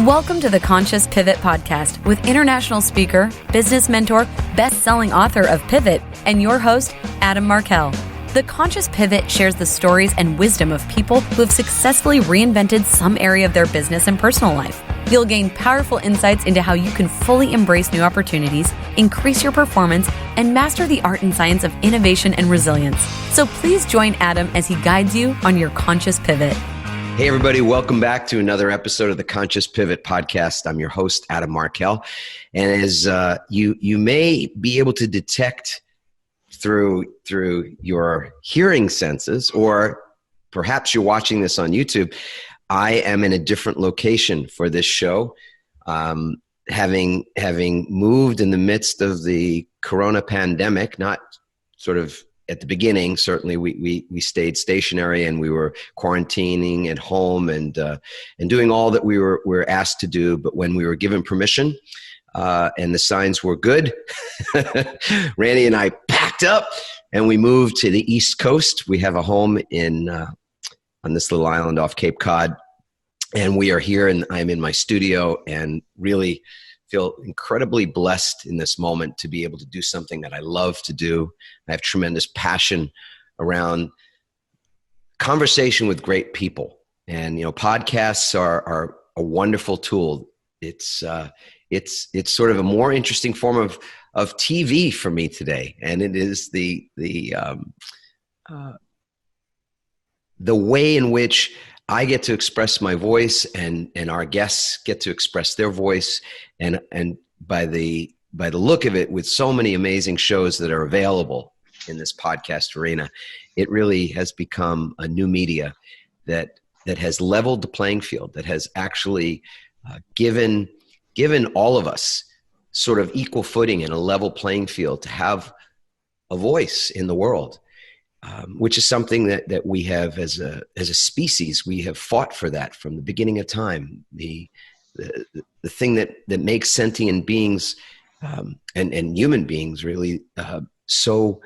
Welcome to the Conscious Pivot Podcast with international speaker, business mentor, best-selling author of Pivot, and your host, Adam Markel. The Conscious Pivot shares the stories and wisdom of people who have successfully reinvented some area of their business and personal life. You'll gain powerful insights into how you can fully embrace new opportunities, increase your performance, and master the art and science of innovation and resilience. So please join Adam as he guides you on your conscious pivot. Hey, everybody. Welcome back to another episode of the Conscious Pivot Podcast. I'm your host, Adam Markel. And as you may be able to detect through your hearing senses, or perhaps you're watching this on YouTube, I am in a different location for this show. Having moved in the midst of the corona pandemic, not sort of at the beginning, certainly we stayed stationary and we were quarantining at home and doing all that we were asked to do. But when we were given permission and the signs were good, Randy and I packed up and we moved to the East Coast. We have a home on this little island off Cape Cod, and we are here. And I'm in my studio and really feel incredibly blessed in this moment to be able to do something that I love to do. I have tremendous passion around conversation with great people. And, podcasts are a wonderful tool. It's sort of a more interesting form of TV for me today. And it is the way in which I get to express my voice and our guests get to express their voice. And by the look of it, with so many amazing shows that are available in this podcast arena, it really has become a new media that has leveled the playing field, that has actually given all of us sort of equal footing and a level playing field to have a voice in the world. Which is something that we have as a species. We have fought for that from the beginning of time. The thing that makes sentient beings and human beings really so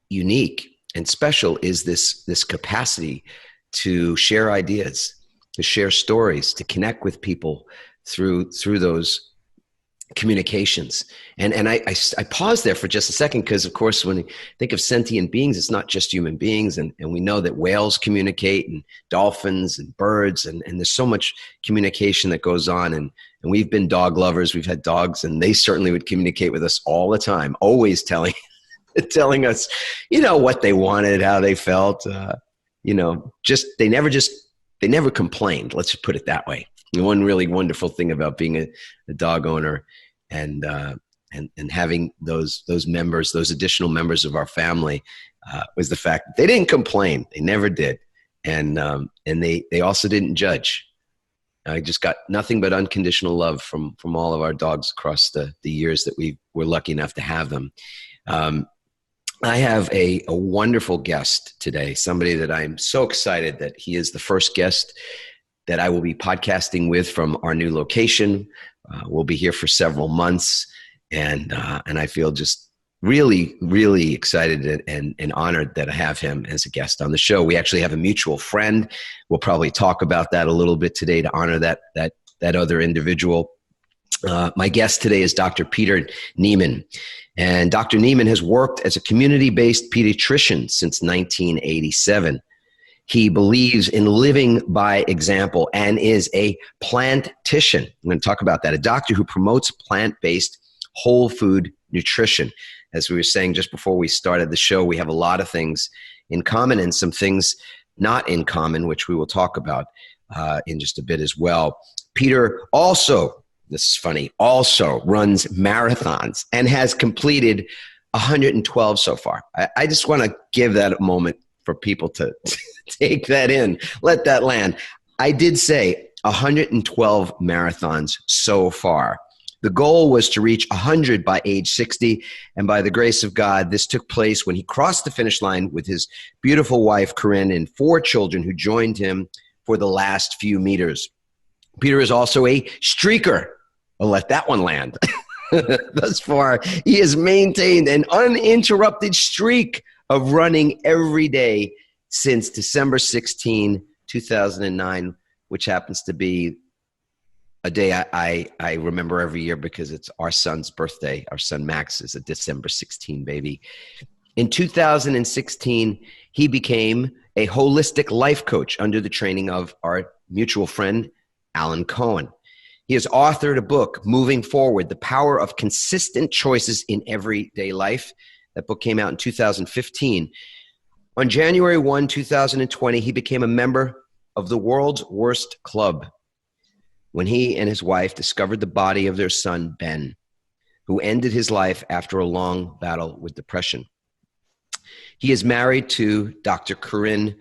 unique and special is this capacity to share ideas, to share stories, to connect with people through those communications. And I paused there for just a second because, of course, when you think of sentient beings, it's not just human beings. And we know that whales communicate and dolphins and birds, and there's so much communication that goes on. And we've been dog lovers. We've had dogs, and they certainly would communicate with us all the time, always telling us, what they wanted, how they felt, they never complained. Let's just put it that way. The one really wonderful thing about being a dog owner and having those members, those additional members of our family, was the fact that they didn't complain. They never did. And they also didn't judge. I just got nothing but unconditional love from all of our dogs across the years that we were lucky enough to have them. I have a wonderful guest today, somebody that I'm so excited that he is the first guest that I will be podcasting with from our new location. We'll be here for several months, and I feel just really, really excited and honored that I have him as a guest on the show. We actually have a mutual friend. We'll probably talk about that a little bit today to honor that other individual. My guest today is Dr. Peter Nieman, and Dr. Nieman has worked as a community-based pediatrician since 1987. He believes in living by example and is a plantrician. I'm going to talk about that. A doctor who promotes plant-based whole food nutrition. As we were saying just before we started the show, we have a lot of things in common and some things not in common, which we will talk about in just a bit as well. Peter also, this is funny, also runs marathons and has completed 112 so far. I just want to give that a moment for people to take that in, let that land. I did say 112 marathons so far. The goal was to reach 100 by age 60, and by the grace of God, this took place when he crossed the finish line with his beautiful wife, Corinne, and 4 children who joined him for the last few meters. Peter is also a streaker. I'll let that one land. Thus far, he has maintained an uninterrupted streak of running every day since December 16, 2009, which happens to be a day I remember every year because it's our son's birthday. Our son Max is a December 16 baby. In 2016, he became a holistic life coach under the training of our mutual friend, Alan Cohen. He has authored a book, Moving Forward, The Power of Consistent Choices in Everyday Life. That book came out in 2015. On January 1, 2020, he became a member of the World's Worst Club when he and his wife discovered the body of their son, Ben, who ended his life after a long battle with depression. He is married to Dr. Corinne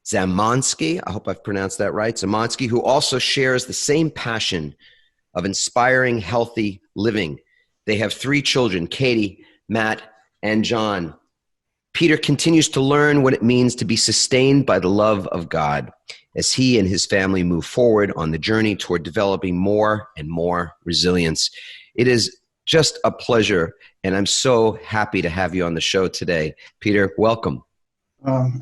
Zamansky. I hope I've pronounced that right. Zamansky, who also shares the same passion of inspiring healthy living. They have 3 children, Katie, Matt, and John. Peter continues to learn what it means to be sustained by the love of God as he and his family move forward on the journey toward developing more and more resilience. It is just a pleasure, and I'm so happy to have you on the show today. Peter, welcome.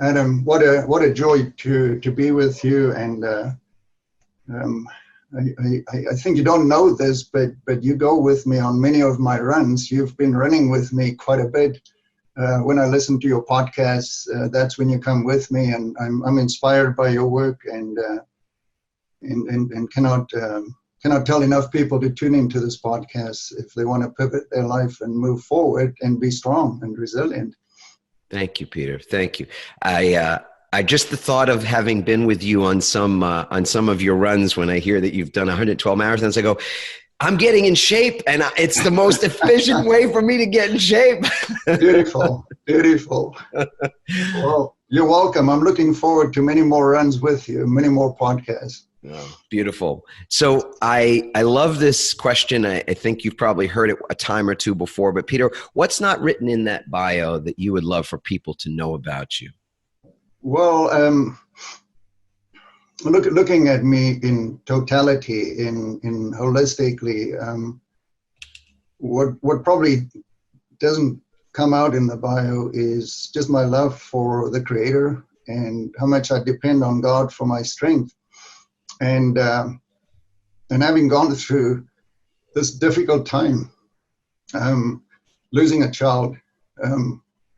Adam, what a joy to be with you. And I think you don't know this, but you go with me on many of my runs. You've been running with me quite a bit. When I listen to your podcasts, that's when you come with me, and I'm inspired by your work, and cannot tell enough people to tune into this podcast if they want to pivot their life and move forward and be strong and resilient. Thank you, Peter. Thank you. I just the thought of having been with you on some of your runs, when I hear that you've done 112 marathons, I go, I'm getting in shape, and it's the most efficient way for me to get in shape. Beautiful. Well, you're welcome. I'm looking forward to many more runs with you, many more podcasts. Oh, beautiful. So I love this question. I think you've probably heard it a time or two before, but Peter, what's not written in that bio that you would love for people to know about you? Well, looking at me in totality, in holistically, what probably doesn't come out in the bio is just my love for the Creator and how much I depend on God for my strength. And having gone through this difficult time, losing a child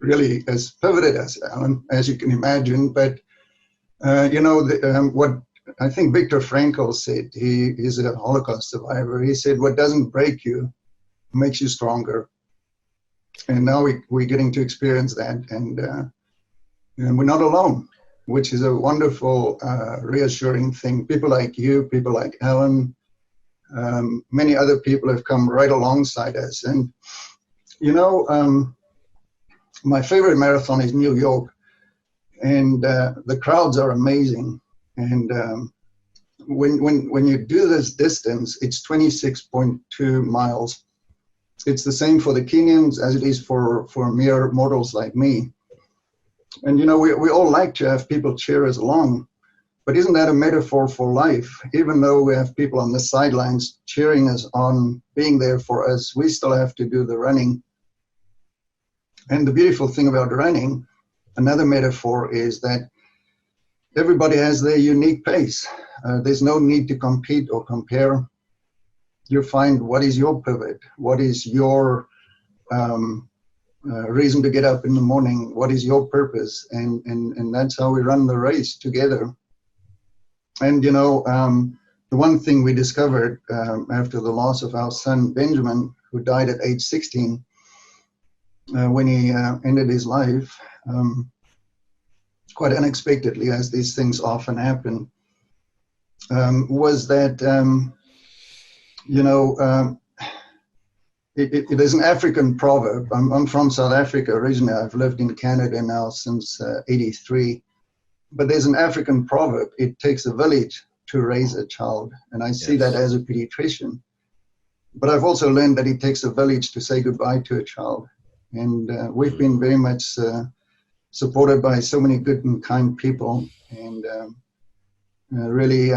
really has pivoted us, Alan, as you can imagine. But what I think Viktor Frankl said, he is a Holocaust survivor. He said, "What doesn't break you makes you stronger." And now we're getting to experience that, and we're not alone, which is a wonderful, reassuring thing. People like you, people like Alan, many other people have come right alongside us. And, my favorite marathon is New York, and the crowds are amazing. And when you do this distance, it's 26.2 miles. It's the same for the Kenyans as it is for mere mortals like me. And, we all like to have people cheer us along, but isn't that a metaphor for life? Even though we have people on the sidelines cheering us on, being there for us, we still have to do the running. And the beautiful thing about running, another metaphor, is that everybody has their unique pace. There's no need to compete or compare. You find what is your pivot, what is your reason to get up in the morning, what is your purpose, and that's how we run the race together. And the one thing we discovered after the loss of our son Benjamin, who died at age 16, when he ended his life, quite unexpectedly, as these things often happen, was that there's an African proverb. I'm from South Africa originally. I've lived in Canada now since 83. But there's an African proverb: it takes a village to raise a child. And I see that as a pediatrician. But I've also learned that it takes a village to say goodbye to a child. And we've been very much supported by so many good and kind people, and really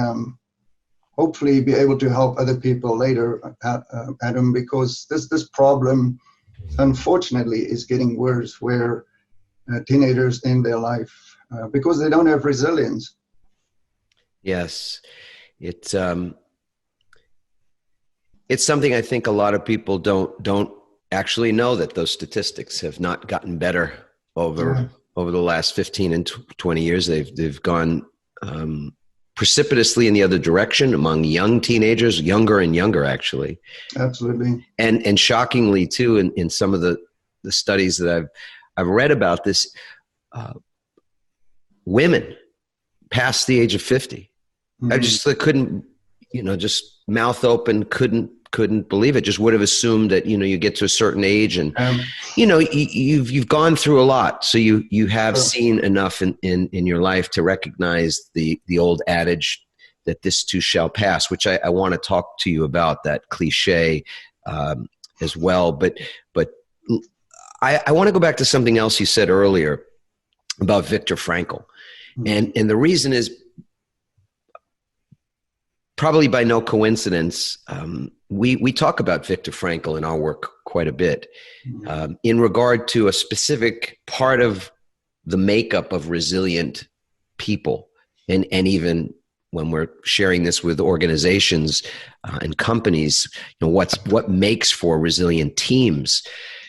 hopefully be able to help other people later, Adam, because this problem, unfortunately, is getting worse, where teenagers end their life because they don't have resilience. Yes. It's something I think a lot of people don't actually know, that those statistics have not gotten better over the last 15 and 20 years. They've gone precipitously in the other direction among young teenagers, younger and younger, actually. Absolutely. And shockingly too, in some of the studies that I've read about this, women past the age of 50, I just couldn't, just mouth open, couldn't believe it. Just would have assumed that, you get to a certain age and, you've gone through a lot. So you have seen enough in your life to recognize the old adage that this too shall pass, which I want to talk to you about, that cliche as well. But I want to go back to something else you said earlier about Viktor Frankl. And the reason is probably by no coincidence. We talk about Viktor Frankl in our work quite a bit in regard to a specific part of the makeup of resilient people. And even when we're sharing this with organizations and companies, what makes for resilient teams.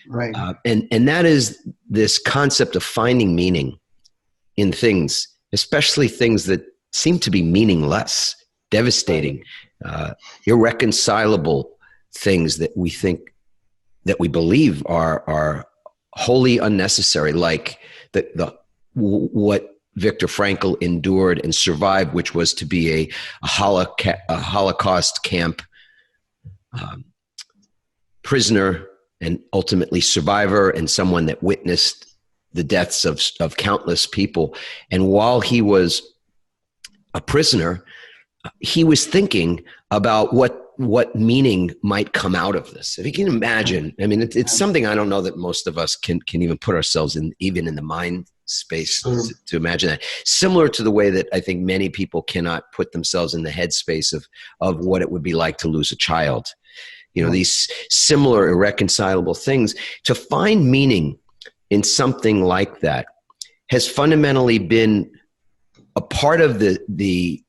Right. And that is this concept of finding meaning in things, especially things that seem to be meaningless, devastating, irreconcilable things that we think, that we believe are wholly unnecessary, like what Viktor Frankl endured and survived, which was to be a Holocaust camp prisoner and ultimately survivor, and someone that witnessed the deaths of countless people. And while he was a prisoner, he was thinking about what meaning might come out of this. If you can imagine, I mean, it's something I don't know that most of us can even put ourselves in, even in the mind space to imagine that. Similar to the way that I think many people cannot put themselves in the headspace of what it would be like to lose a child. These similar irreconcilable things. To find meaning in something like that has fundamentally been a part of the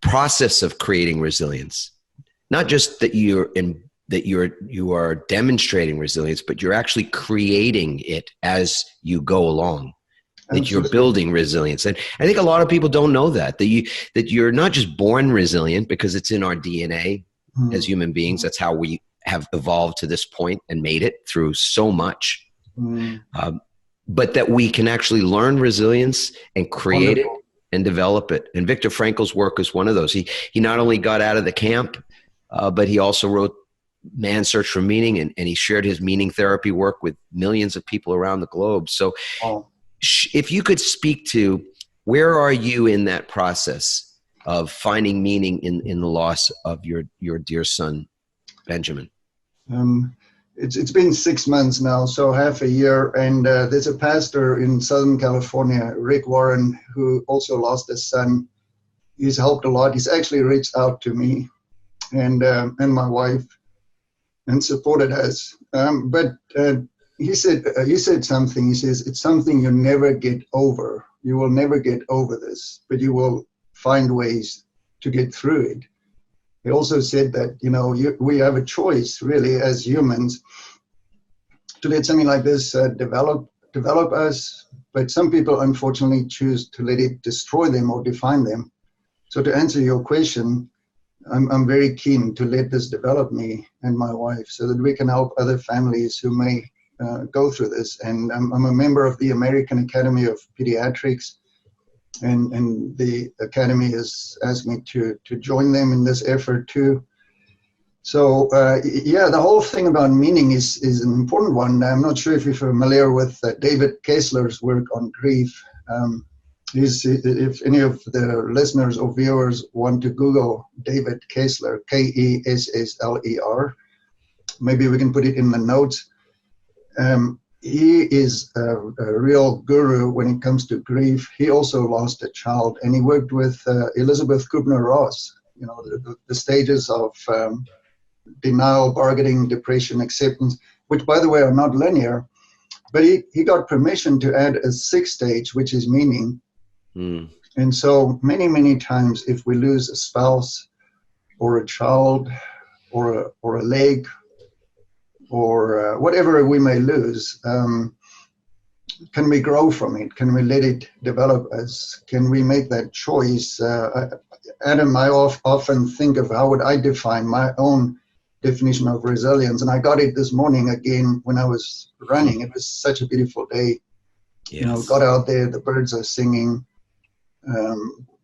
process of creating resilience. Not just that you are demonstrating resilience, but you're actually creating it as you go along. That you're building resilience. And I think a lot of people don't know that you're not just born resilient because it's in our DNA as human beings. That's how we have evolved to this point and made it through so much. But that we can actually learn resilience and create it and develop it. And Viktor Frankl's work is one of those. He not only got out of the camp, but he also wrote Man's Search for Meaning, and he shared his meaning therapy work with millions of people around the globe. So if you could speak to, where are you in that process of finding meaning in the loss of your dear son, Benjamin? It's been 6 months now, so half a year. And there's a pastor in Southern California, Rick Warren, who also lost his son. He's helped a lot. He's actually reached out to me and my wife and supported us. But he said something. He says, it's something you never get over. You will never get over this, but you will find ways to get through it. He also said that, we have a choice really as humans to let something like this develop us, but some people unfortunately choose to let it destroy them or define them. So to answer your question, I'm very keen to let this develop me and my wife so that we can help other families who may go through this. And I'm a member of the American Academy of Pediatrics, and the Academy has asked me to join them in this effort too. So the whole thing about meaning is an important one. I'm not sure if you're familiar with David Kessler's work on grief. If any of the listeners or viewers want to Google David Kessler, Kessler, maybe we can put it in the notes. He is a real guru when it comes to grief. He also lost a child, and he worked with Elizabeth Kubler-Ross, the stages of denial, bargaining, depression, acceptance, which, by the way, are not linear. But he got permission to add a sixth stage, which is meaning. And And so many times, if we lose a spouse or a child or a leg or whatever we may lose, can we grow from it? Can we let it develop us? Can we make that choice? Adam, I often think of how would I define my own definition of resilience, and I got it this morning again when I was running. It was such a beautiful day. Yes. You know, got out there, the birds are singing.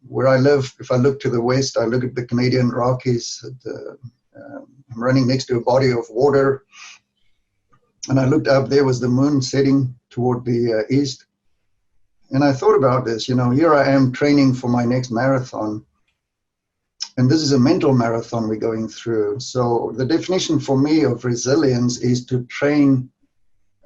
Where I live, if I look to the west, I look at the Canadian Rockies. I'm running next to a body of water, and I looked up, there was the moon setting toward the east. And I thought about this, you know, here I am training for my next marathon. And this is a mental marathon we're going through. So the definition for me of resilience is to train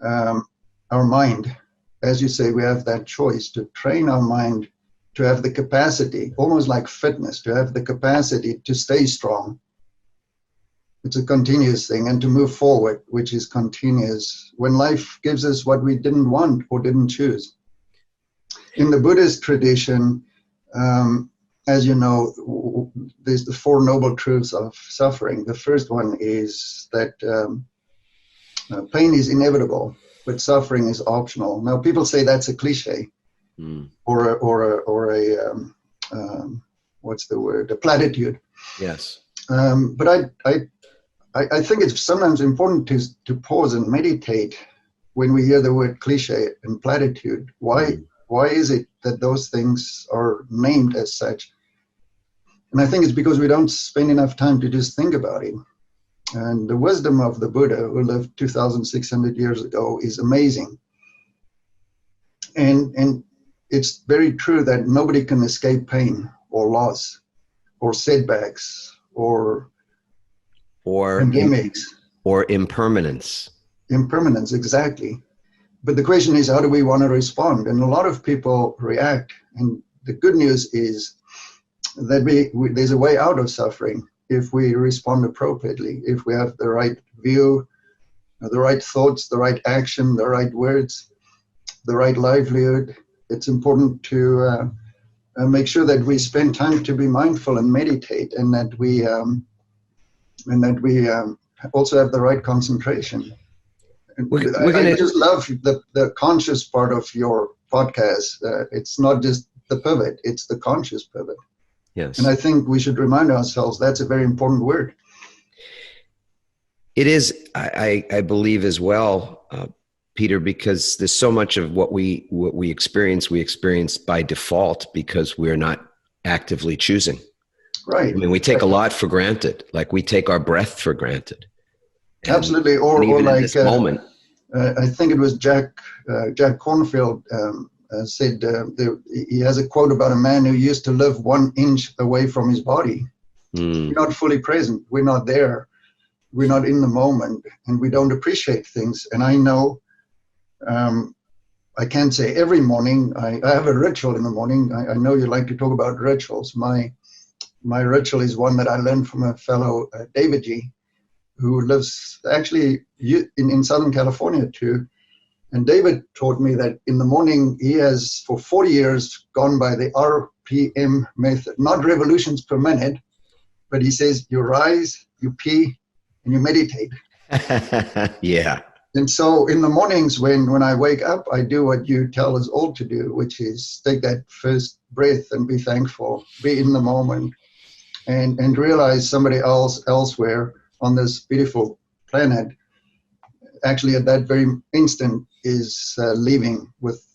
our mind. As you say, we have that choice to train our mind to have the capacity, almost like fitness, to have the capacity to stay strong. It's a continuous thing, and to move forward, which is continuous, when life gives us what we didn't want or didn't choose. In the Buddhist tradition, as you know, there's the Four Noble Truths of suffering. The first one is that pain is inevitable, but suffering is optional. Now, people say that's a cliche, or a what's the word? A platitude. Yes. But I think it's sometimes important to pause and meditate when we hear the word cliche and platitude. Why is it that those things are named as such? And I think it's because we don't spend enough time to just think about it. And the wisdom of the Buddha, who lived 2,600 years ago, is amazing. And it's very true that nobody can escape pain or loss or setbacks or pandemics. Or impermanence. Impermanence, exactly. But the question is, how do we want to respond? And a lot of people react. And the good news is that there's a way out of suffering if we respond appropriately, if we have the right view, the right thoughts, the right action, the right words, the right livelihood. It's important to make sure that we spend time to be mindful and meditate, and that we also have the right concentration. I just love the conscious part of your podcast. It's not just the pivot, it's the conscious pivot. Yes. And I think we should remind ourselves that's a very important word. It is, I believe as well, Peter, because there's so much of what we experience by default because we're not actively choosing. Right. I mean, we take a lot for granted, like we take our breath for granted. Absolutely. Or even like in this moment. I think it was Jack Cornfield said he has a quote about a man who used to live 1 inch away from his body. We're not fully present. We're not there. We're not in the moment, and we don't appreciate things. And I know, I can't say every morning. I have a ritual in the morning. I know you like to talk about rituals. My ritual is one that I learned from a fellow, David G., who lives actually in Southern California too. And David taught me that in the morning, he has for 40 years gone by the RPM method, not revolutions per minute, but he says you rise, you pee, and you meditate. Yeah. And so in the mornings when I wake up, I do what you tell us all to do, which is take that first breath and be thankful, be in the moment, and realize somebody elsewhere on this beautiful planet, actually at that very instant, is leaving with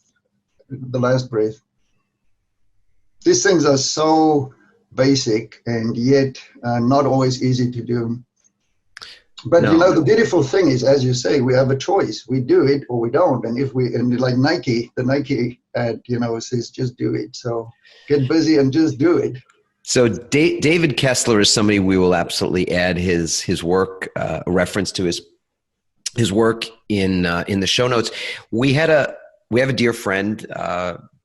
the last breath. These things are so basic and yet not always easy to do. But No. you know, the beautiful thing is, as you say, we have a choice. We do it or we don't. And like Nike, the Nike ad, says just do it. So get busy and just do it. So David Kessler is somebody we will absolutely add his work, a reference to his work in the show notes. We have a dear friend.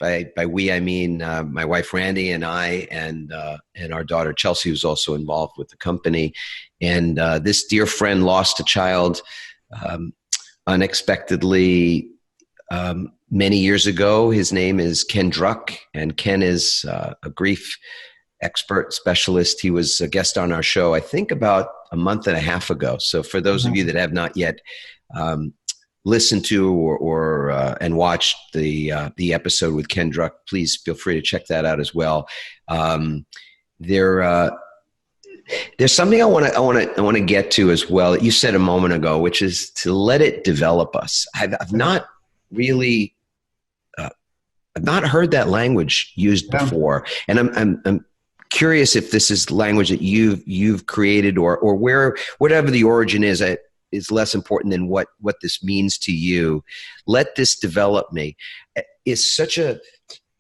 By we I mean my wife Randy and I and our daughter Chelsea, who's also involved with the company. And this dear friend lost a child unexpectedly many years ago. His name is Ken Druck, and Ken is a grief expert specialist. He was a guest on our show, I think about a month and a half ago. So for those of you that have not yet listened to or and watched the episode with Ken Druck, please feel free to check that out as well. There's something I want to get to as well that you said a moment ago, which is to let it develop us. I've not really I've not heard that language used before, and I'm curious if this is language that you've created or whatever the origin is less important than what this means to you. Let this develop me is such a.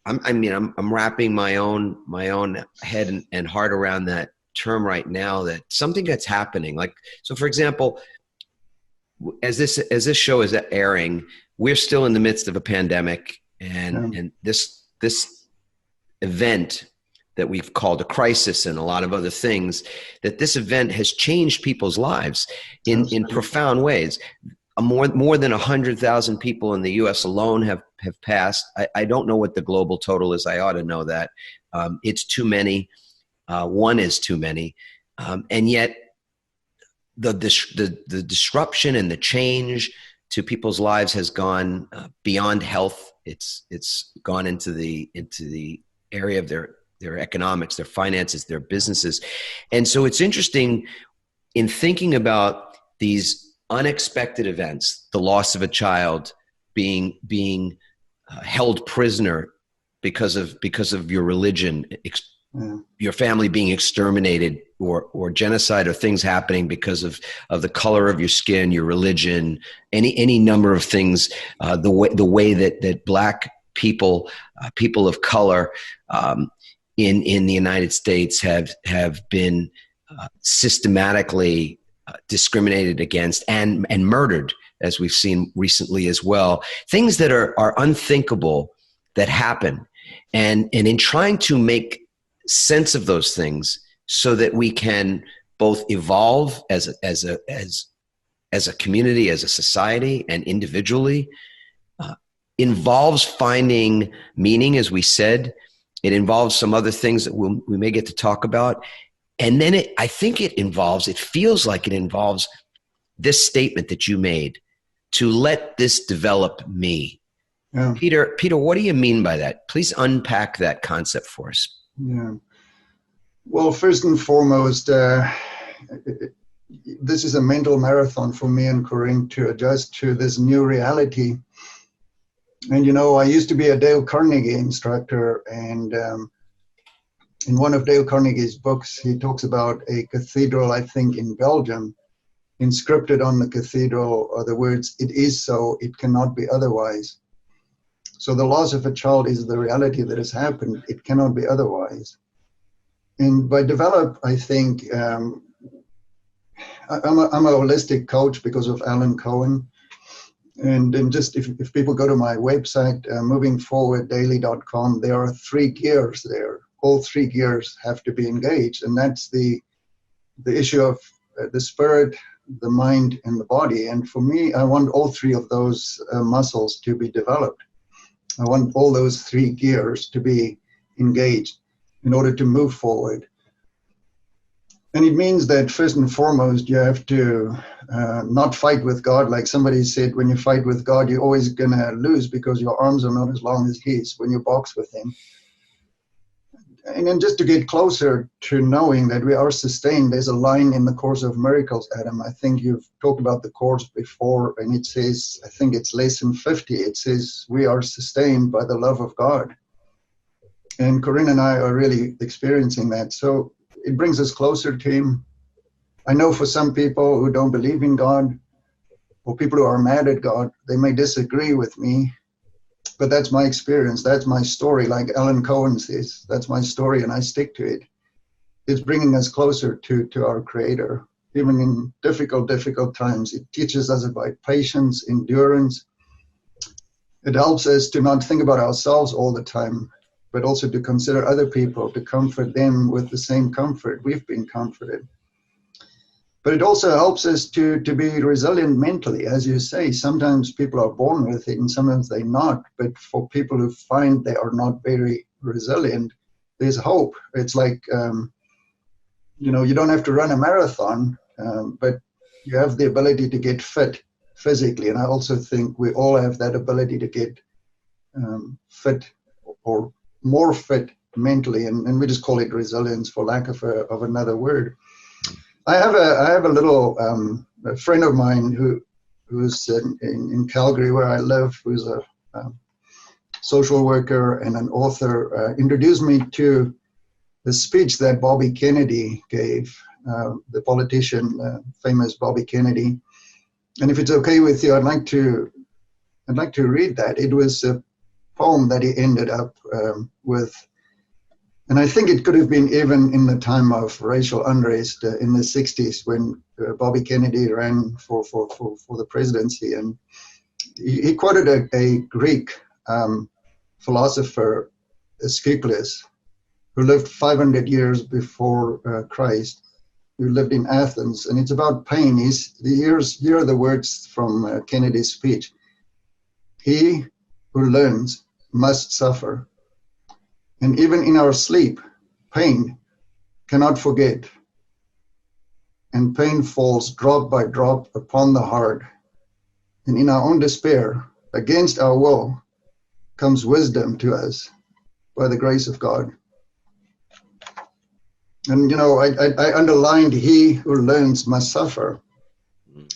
I'm wrapping my own head and heart around that term right now, that something that's happening. Like, so for example, as this show is airing, we're still in the midst of a pandemic, and this event that we've called a crisis and a lot of other things, that this event has changed people's lives in profound ways. More than 100,000 people in the U.S. alone have passed. I don't know what the global total is. I ought to know that. It's too many. One is too many. And yet the disruption and the change to people's lives has gone beyond health. It's gone into the area of their economics, their finances, their businesses. And so it's interesting in thinking about these unexpected events, the loss of a child, being held prisoner because of your religion, your family being exterminated, or genocide, or things happening because of the color of your skin, your religion, any number of things, the way that Black people of color in the United States have been systematically discriminated against and murdered, as we've seen recently as well. Things that are unthinkable that happen, and in trying to make sense of those things so that we can both evolve as a community, as a society, and individually, involves finding meaning, as we said. It involves some other things that we may get to talk about. And then it feels like it involves this statement that you made, to let this develop me. Yeah. Peter, what do you mean by that? Please unpack that concept for us. Yeah. Well, first and foremost, this is a mental marathon for me and Corinne to adjust to this new reality. And, I used to be a Dale Carnegie instructor, and in one of Dale Carnegie's books, he talks about a cathedral, I think, in Belgium. Inscripted on the cathedral are the words, "It is so, it cannot be otherwise." So the loss of a child is the reality that has happened. It cannot be otherwise. And by develop, I think, I'm a holistic coach because of Alan Cohen. And then just if people go to my website, movingforwarddaily.com, there are 3 gears there. All 3 gears have to be engaged. And that's the issue of the spirit, the mind, and the body. And for me, I want all 3 of those muscles to be developed. I want all those 3 gears to be engaged in order to move forward. And it means that first and foremost, you have to not fight with God. Like somebody said, when you fight with God, you're always going to lose because your arms are not as long as his when you box with him. And then just to get closer to knowing that we are sustained, there's a line in the Course of Miracles, Adam. I think you've talked about the Course before, and it says, I think it's lesson 50, it says, we are sustained by the love of God. And Corinne and I are really experiencing that. So it brings us closer to him. I know for some people who don't believe in God, or people who are mad at God, they may disagree with me, but that's my experience. That's my story. Like Alan Cohen says, that's my story, and I stick to it. It's bringing us closer to our Creator, even in difficult times. It teaches us about patience, endurance. It helps us to not think about ourselves all the time, but also to consider other people, to comfort them with the same comfort we've been comforted. But it also helps us to be resilient mentally. As you say, sometimes people are born with it and sometimes they're not. But for people who find they are not very resilient, there's hope. It's like, you don't have to run a marathon, but you have the ability to get fit physically. And I also think we all have that ability to get fit or more fit mentally. And we just call it resilience for lack of another word. I have a little a friend of mine who's in Calgary where I live, who's a social worker and an author, introduced me to the speech that Bobby Kennedy gave, the politician, famous Bobby Kennedy. And if it's okay with you, I'd like to read that. It was a poem that he ended up with. And I think it could have been even in the time of racial unrest in the 60s when Bobby Kennedy ran for the presidency. And he quoted a Greek philosopher, Asclepius, who lived 500 years before Christ, who lived in Athens. And it's about pain. Here are the words from Kennedy's speech. He who learns must suffer. And even in our sleep, pain cannot forget. And pain falls drop by drop upon the heart. And in our own despair, against our will, comes wisdom to us by the grace of God. And, I underlined he who learns must suffer.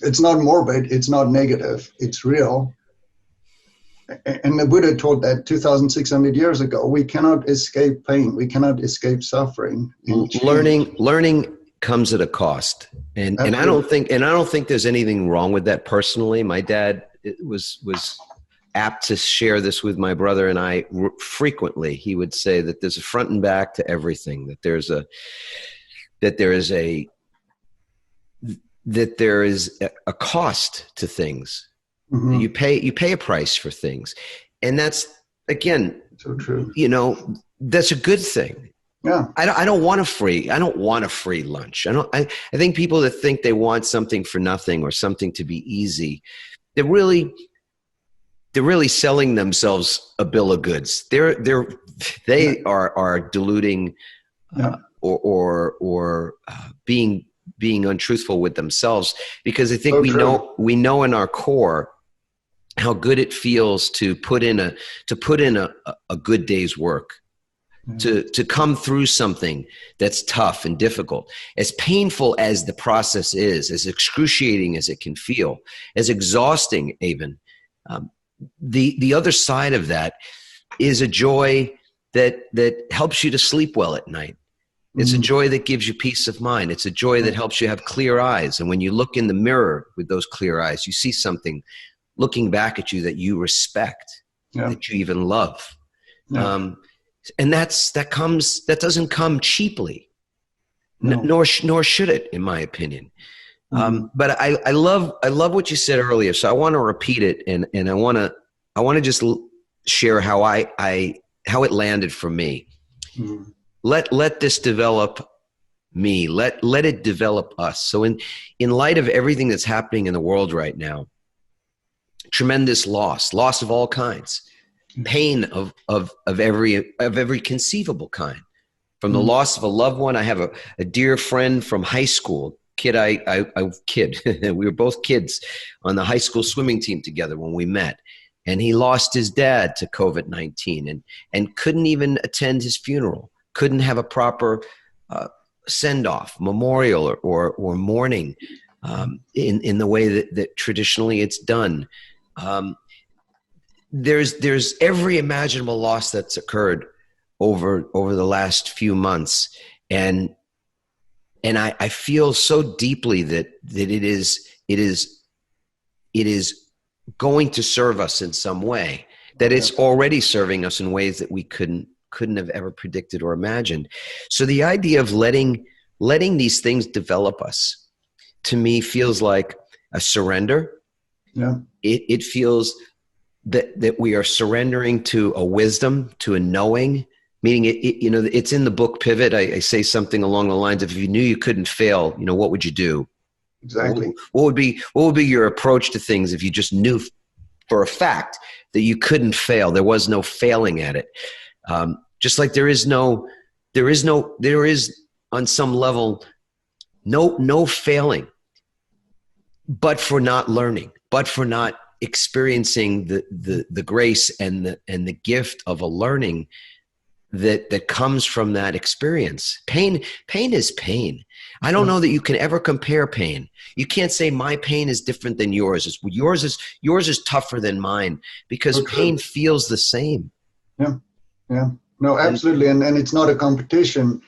It's not morbid, it's not negative, it's real. And the Buddha taught that 2,600 years ago. We cannot escape pain. We cannot escape suffering. Learning comes at a cost, and I don't think there's anything wrong with that. Personally, my dad was apt to share this with my brother and I frequently. He would say that there's a front and back to everything. That there is a cost to things. Mm-hmm. You pay a price for things, and that's again so true. That's a good thing. Yeah, I don't want a free lunch. I think people that think they want something for nothing or something to be easy, they're really selling themselves a bill of goods. They are diluting or being untruthful with themselves, because I think we know in our core how good it feels to put in a good day's work, to come through something that's tough and difficult, as painful as the process is, as excruciating as it can feel, as exhausting even. The other side of that is a joy that helps you to sleep well at night. It's a joy that gives you peace of mind. It's a joy that helps you have clear eyes. And when you look in the mirror with those clear eyes, you see something looking back at you that you respect, that you even love. Yeah. And that doesn't come cheaply, nor should it, in my opinion. But I love what you said earlier. So I want to repeat it, and I want to just share how it landed for me. Mm-hmm. Let this develop me. Let it develop us. So in light of everything that's happening in the world right now, tremendous loss of all kinds, pain of every conceivable kind, from the loss of a loved one. I have a dear friend from high school, we were both kids on the high school swimming team together when we met. And he lost his dad to COVID-19 and couldn't even attend his funeral. Couldn't have a proper send-off, memorial, or mourning in the way that traditionally it's done. There's every imaginable loss that's occurred over the last few months, and I feel so deeply that it is going to serve us in some way, that it's already serving us in ways that we couldn't have ever predicted or imagined. So the idea of letting these things develop us, to me, feels like a surrender. Yeah. It feels that we are surrendering to a wisdom, to a knowing, meaning it's in the book Pivot. I say something along the lines of, if you knew you couldn't fail, what would you do? exactly. What would be your approach to things if you just knew for a fact that you couldn't fail? There was no failing at it. Just like there is on some level, no failing, but for not learning, but for not experiencing the grace and the gift of a learning that comes from that experience. Pain is pain. I don't know that you can ever compare pain. You can't say my pain is different than yours. Yours is tougher than mine, because pain feels the same. Yeah. No, absolutely. And it's not a competition.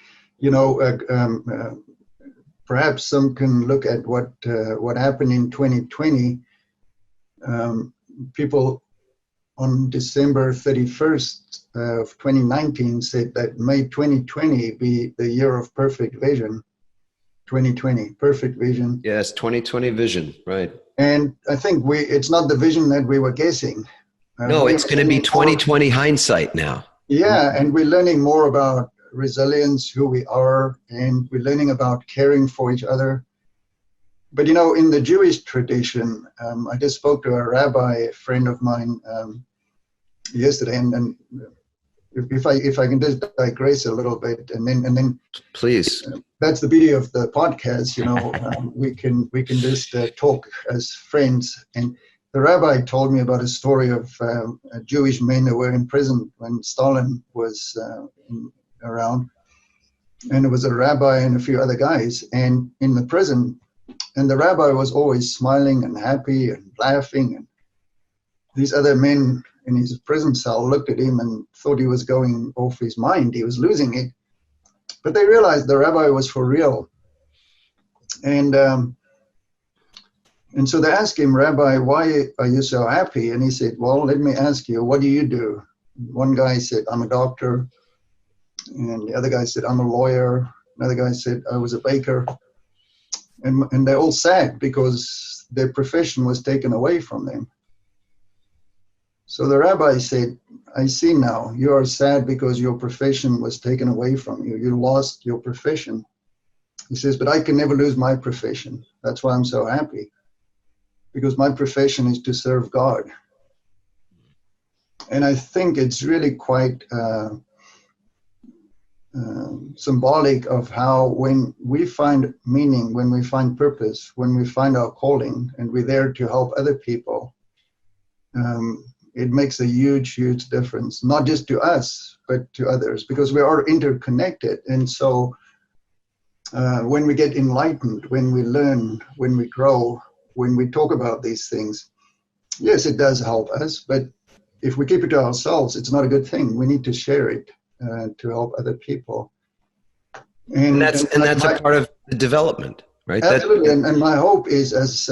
Perhaps some can look at what happened in 2020. People on December 31st of 2019 said that may 2020 be the year of perfect vision. 2020, perfect vision. Yes, 2020 vision, right. And I think it's not the vision that we were guessing. No, it's going to be 2020 hindsight now. Yeah, and we're learning more about resilience, who we are, and we're learning about caring for each other. But in the Jewish tradition, I just spoke to a rabbi, a friend of mine, yesterday, and if I can just digress a little bit, and then please. That's the beauty of the podcast. We can just talk as friends. And the rabbi told me about a story of Jewish men who were in prison when Stalin was around, and it was a rabbi and a few other guys, and in the prison. And the rabbi was always smiling and happy and laughing. And these other men in his prison cell looked at him and thought he was going off his mind. He was losing it. But they realized the rabbi was for real. And so they asked him, Rabbi, why are you so happy? And he said, well, let me ask you, what do you do? One guy said, I'm a doctor. And the other guy said, I'm a lawyer. Another guy said, I was a baker. And they're all sad because their profession was taken away from them. So the rabbi said, I see now, you are sad because your profession was taken away from you. You lost your profession. He says, but I can never lose my profession. That's why I'm so happy, because my profession is to serve God. And I think it's really quite symbolic of how when we find meaning, when we find purpose, when we find our calling, and we're there to help other people, it makes a huge, huge difference, not just to us, but to others, because we are interconnected. And so when we get enlightened, when we learn, when we grow, when we talk about these things, yes, it does help us, but if we keep it to ourselves, it's not a good thing. We need to share it to help other people. And that's a part of the development, right? Absolutely. And my hope is, as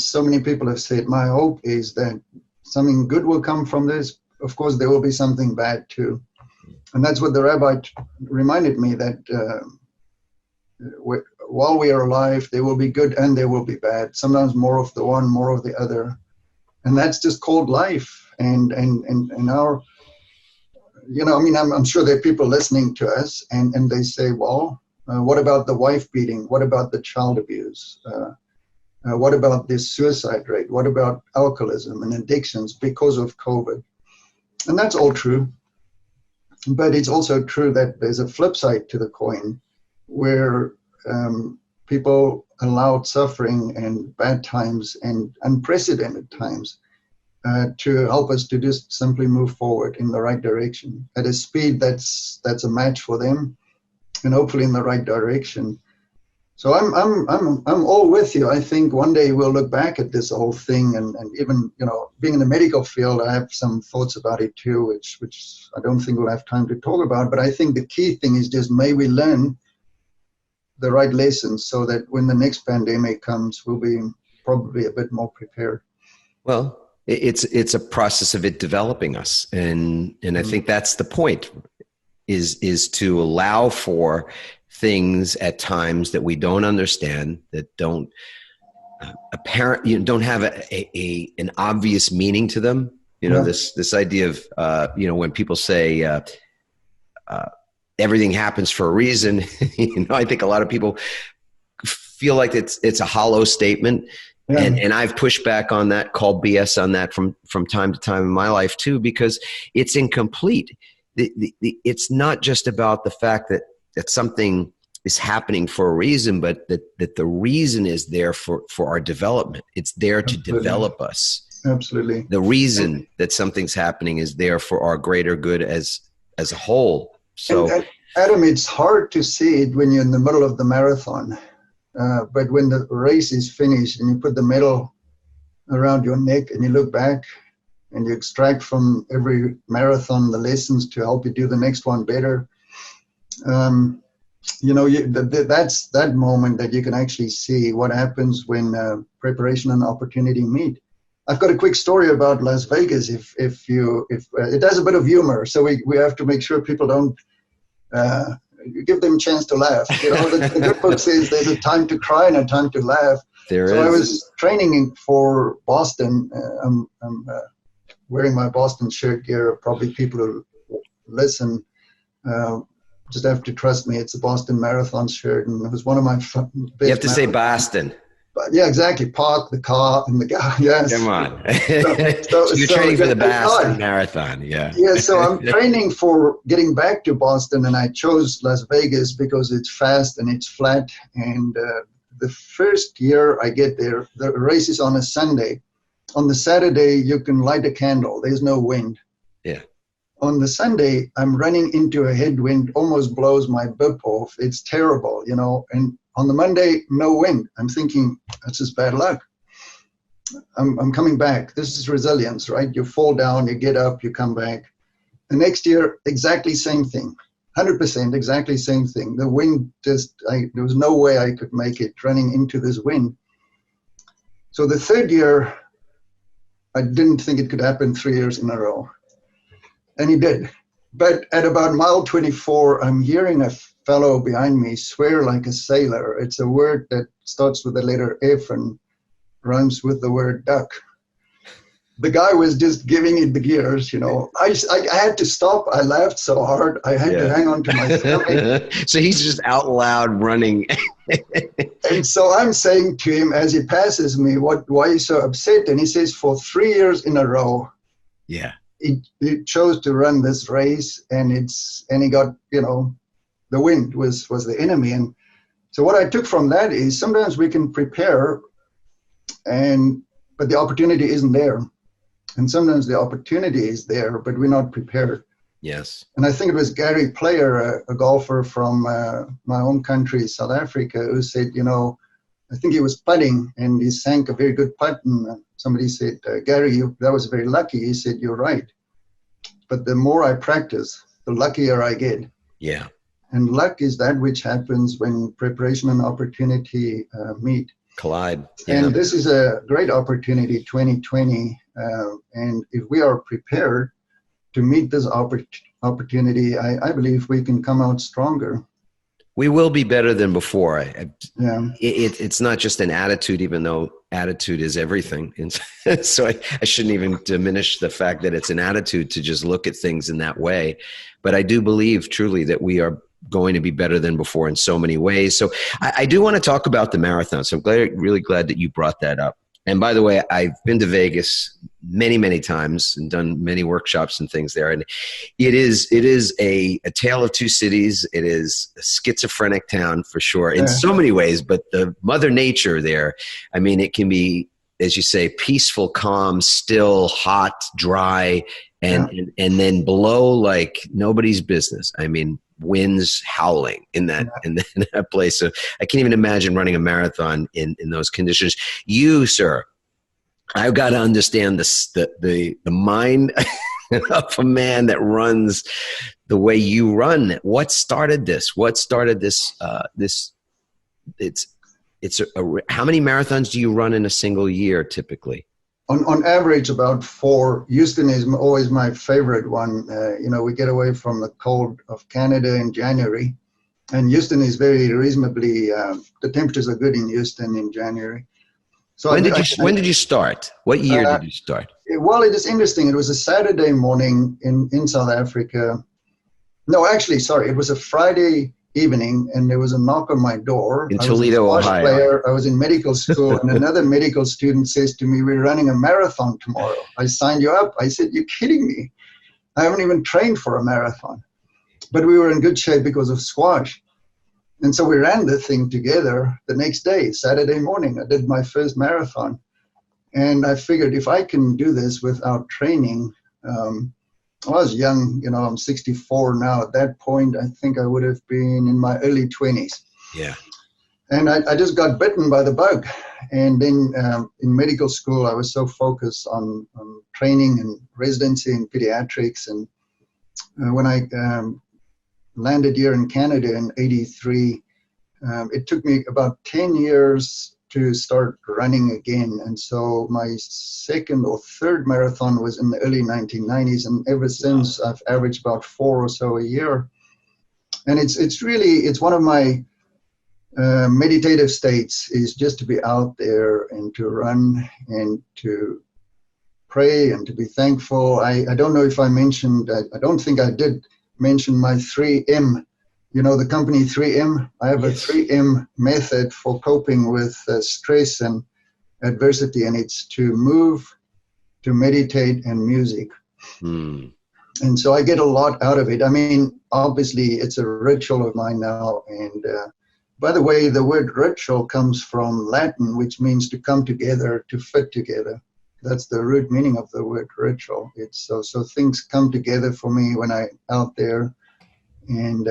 so many people have said, my hope is that something good will come from this. Of course, there will be something bad too. And that's what the rabbi reminded me, that while we are alive, there will be good and there will be bad. Sometimes more of the one, more of the other. And that's just called life. And our, I'm sure there are people listening to us and they say, well, what about the wife beating? What about the child abuse? What about this suicide rate? What about alcoholism and addictions because of COVID? And that's all true. But it's also true that there's a flip side to the coin where people allowed suffering and bad times and unprecedented times to help us to just simply move forward in the right direction at a speed that's a match for them, and hopefully in the right direction. So I'm all with you. I think one day we'll look back at this whole thing, and even being in the medical field, I have some thoughts about it too, which I don't think we'll have time to talk about. But I think the key thing is just may we learn the right lessons so that when the next pandemic comes, we'll be probably a bit more prepared. Well, it's a process of it developing us, and I think that's the point, is to allow for things at times that we don't understand, that don't don't have an obvious meaning to them. This idea of when people say everything happens for a reason. I think a lot of people feel like it's a hollow statement. Yeah. And I've pushed back on that, called BS on that from time to time in my life too, because it's incomplete. It's not just about the fact that something is happening for a reason, but that the reason is there for our development. It's there to develop us. Absolutely. The reason that something's happening is there for our greater good as a whole. So, and Adam, it's hard to see it when you're in the middle of the marathon. But when the race is finished and you put the medal around your neck and you look back and you extract from every marathon the lessons to help you do the next one better, that's that moment that you can actually see what happens when preparation and opportunity meet. I've got a quick story about Las Vegas. If it has a bit of humor, so we have to make sure people don't give them a chance to laugh. The good book says there's a time to cry and a time to laugh. I was training for Boston. I'm wearing my Boston shirt gear. Probably people who listen just have to trust me. It's a Boston Marathon shirt, and it was one of my best. You have to say Boston. Yeah, exactly. Park the car and the guy. Yes. Come on. So you're training for the Boston Marathon. Yeah. Yeah. So I'm training for getting back to Boston, and I chose Las Vegas because it's fast and it's flat. And the first year I get there, the race is on a Sunday. On the Saturday, you can light a candle. There's no wind. Yeah. On the Sunday, I'm running into a headwind, almost blows my bib off. It's terrible, and on the Monday, no wind. I'm thinking, that's just bad luck. I'm coming back. This is resilience, right? You fall down, you get up, you come back. The next year, exactly same thing. 100% exactly same thing. The wind there was no way I could make it running into this wind. So the third year, I didn't think it could happen 3 years in a row. And he did. But at about mile 24, I'm hearing a fellow behind me swear like a sailor. It's a word that starts with the letter F and rhymes with the word duck. The guy was just giving it the gears, I had to stop. I laughed so hard. I had to hang on to my stomach. So he's just out loud running. And so I'm saying to him as he passes me, why are you so upset? And he says, for 3 years in a row, he chose to run this race, and he got, the wind was the enemy. And so what I took from that is sometimes we can prepare, but the opportunity isn't there. And sometimes the opportunity is there, but we're not prepared. Yes. And I think it was Gary Player, a golfer from my home country, South Africa, who said, I think he was putting and he sank a very good putt. And somebody said, Gary, that was very lucky. He said, you're right. But the more I practice, the luckier I get. Yeah. And luck is that which happens when preparation and opportunity meet. Collide. Yeah. And this is a great opportunity, 2020. And if we are prepared to meet this opportunity, I believe we can come out stronger. We will be better than before. It's not just an attitude, even though attitude is everything. And so I shouldn't even diminish the fact that it's an attitude to just look at things in that way. But I do believe truly that we are going to be better than before in so many ways. So I do want to talk about the marathon. So I'm really glad that you brought that up. And by the way, I've been to Vegas many, many times and done many workshops and things there. And it is a tale of two cities. It is a schizophrenic town for sure in so many ways, but the mother nature there, I mean, it can be, as you say, peaceful, calm, still, hot, dry, and then blow like nobody's business. I mean, winds howling in that place. So I can't even imagine running a marathon in those conditions. You, sir, I've got to understand the mind of a man that runs the way you run. What started this? How many marathons do you run in a single year typically? On average, about 4. Houston is always my favorite one. We get away from the cold of Canada in January, and Houston is very reasonably. The temperatures are good in Houston in January. So when did you start? What year did you start? Well, it is interesting. It was a Saturday morning in South Africa. No, actually, sorry, it was a Friday evening, and there was a knock on my door. In Toledo, Ohio. I was in medical school, and another medical student says to me, "We're running a marathon tomorrow. I signed you up." I said, "You're kidding me. I haven't even trained for a marathon." But we were in good shape because of squash. And so we ran the thing together the next day, Saturday morning. I did my first marathon. And I figured if I can do this without training, I was young, I'm 64 now. At that point, I think I would have been in my early 20s. Yeah. And I just got bitten by the bug. And then in medical school, I was so focused on training and residency in pediatrics. And when I landed here in Canada in 83, it took me about 10 years to start running again. And so my second or third marathon was in the early 1990s. And ever since, I've averaged about 4 or so a year. And it's one of my meditative states, is just to be out there and to run and to pray and to be thankful. I don't know if I mentioned, I don't think I did mention my 3M. The company 3M. I have a 3M method for coping with stress and adversity, and it's to move, to meditate, and music. And so I get a lot out of it. I mean, obviously, it's a ritual of mine now. And by the way, the word ritual comes from Latin, which means to come together, to fit together. That's the root meaning of the word ritual. It's so things come together for me when I'm out there. And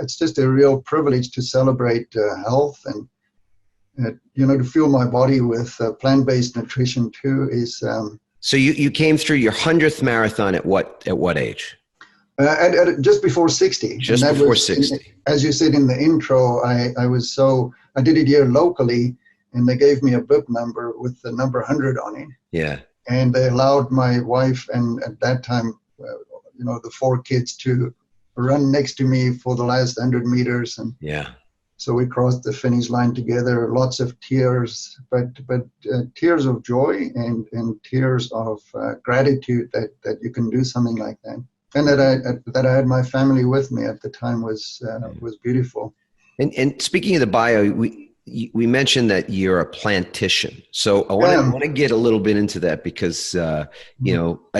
it's just a real privilege to celebrate health and, to fuel my body with plant-based nutrition too. So you came through your 100th marathon at what age? At just before 60. Just before 60. As you said in the intro, I did it here locally, and they gave me a bib number with the number 100 on it. Yeah. And they allowed my wife and at that time, the 4 kids to run next to me for the last 100 meters. And so we crossed the finish line together, lots of tears, but tears of joy and tears of gratitude that you can do something like that. And that I had my family with me at the time was beautiful. And speaking of the bio, we mentioned that you're a plantrician. So I want to get a little bit into that because, I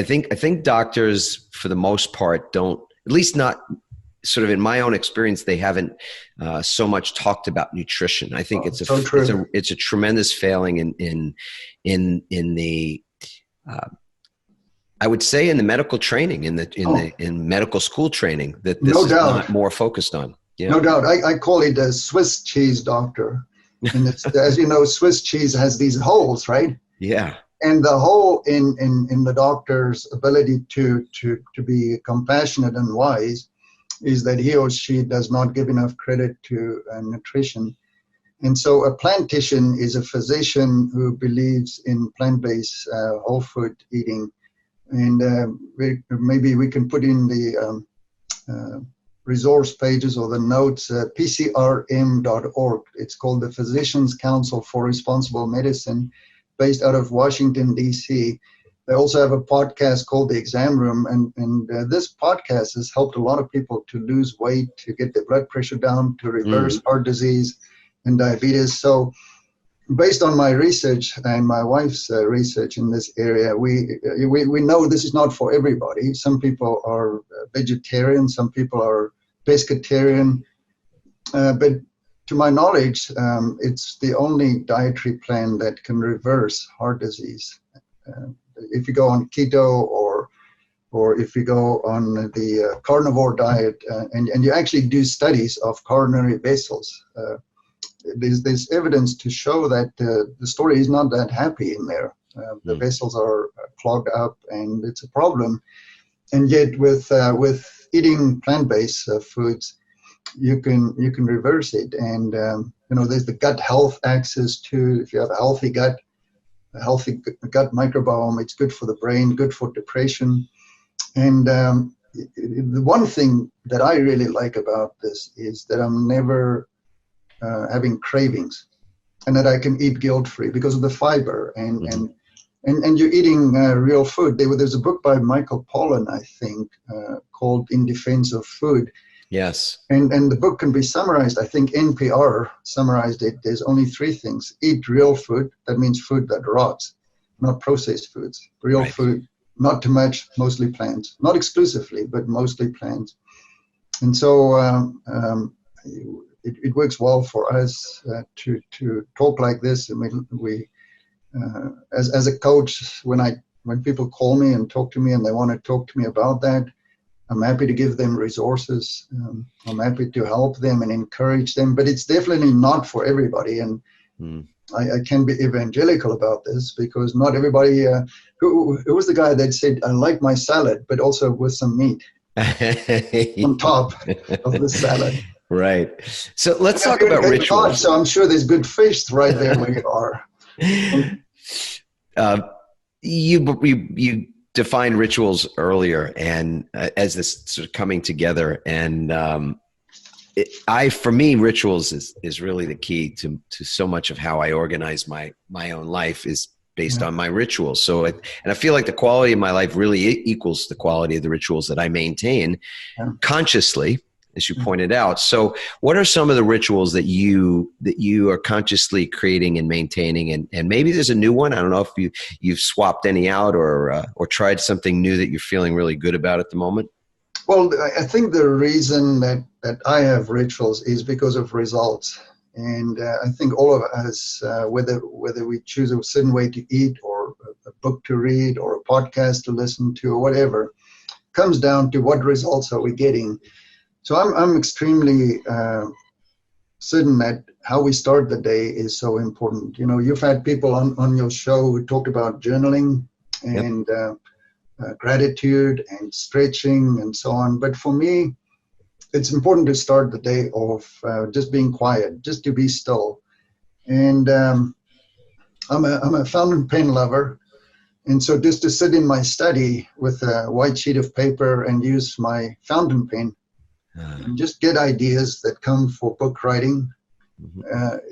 think doctors for the most part don't, at least not sort of in my own experience, they haven't so much talked about nutrition. I think it's a tremendous failing in the I would say in the medical training, in medical school training, that this is not more focused on. Yeah. No doubt. I call it a Swiss cheese doctor. And as you know, Swiss cheese has these holes, right? Yeah. And the hole in the doctor's ability to be compassionate and wise is that he or she does not give enough credit to nutrition. And so a plantrician is a physician who believes in plant-based whole food eating. And maybe we can put in the resource pages or the notes, pcrm.org. It's called the Physicians Council for Responsible Medicine, based out of Washington, D.C. They also have a podcast called The Exam Room, and this podcast has helped a lot of people to lose weight, to get their blood pressure down, to reverse heart disease and diabetes. So based on my research and my wife's research in this area, we know this is not for everybody. Some people are vegetarian, some people are pescatarian, but to my knowledge, it's the only dietary plan that can reverse heart disease. If you go on keto or if you go on the carnivore diet, and you actually do studies of coronary vessels, there's evidence to show that the story is not that happy in there. The vessels are clogged up, and it's a problem. And yet, with eating plant-based foods, you can reverse it. And there's the gut health axis too. If you have a healthy gut microbiome, it's good for the brain, good for depression. And the one thing that I really like about this is that I'm never having cravings, and that I can eat guilt-free because of the fiber and you're eating real food. There's a book by Michael Pollan, I think, called In Defense of Food. Yes. And the book can be summarized. I think NPR summarized it. There's only 3 things. Eat real food. That means food that rots, not processed foods. Real food, not too much, mostly plants. Not exclusively, but mostly plants. And so it works well for us to talk like this. And we as a coach, when people call me and talk to me and they want to talk to me about that, I'm happy to give them resources. I'm happy to help them and encourage them, but it's definitely not for everybody. And I can be evangelical about this because not everybody, who was the guy that said, I like my salad, but also with some meat on top of the salad. Right. So let's talk about rituals. So I'm sure there's good fish right there where you are. You defined rituals earlier, and as this sort of coming together, and for me, rituals is really the key to so much of how I organize my own life is based on my rituals. So, and I feel like the quality of my life really equals the quality of the rituals that I maintain consciously, as you pointed out. So what are some of the rituals that you are consciously creating and maintaining? And maybe there's a new one. I don't know if you've swapped any out or tried something new that you're feeling really good about at the moment. Well, I think the reason that I have rituals is because of results. And I think all of us, whether we choose a certain way to eat or a book to read or a podcast to listen to or whatever, comes down to what results are we getting. So I'm extremely certain that how we start the day is so important. You know, you've had people on your show who talked about journaling and gratitude and stretching and so on. But for me, it's important to start the day off just being quiet, just to be still. And I'm a fountain pen lover. And so just to sit in my study with a white sheet of paper and use my fountain pen, and just get ideas that come for book writing.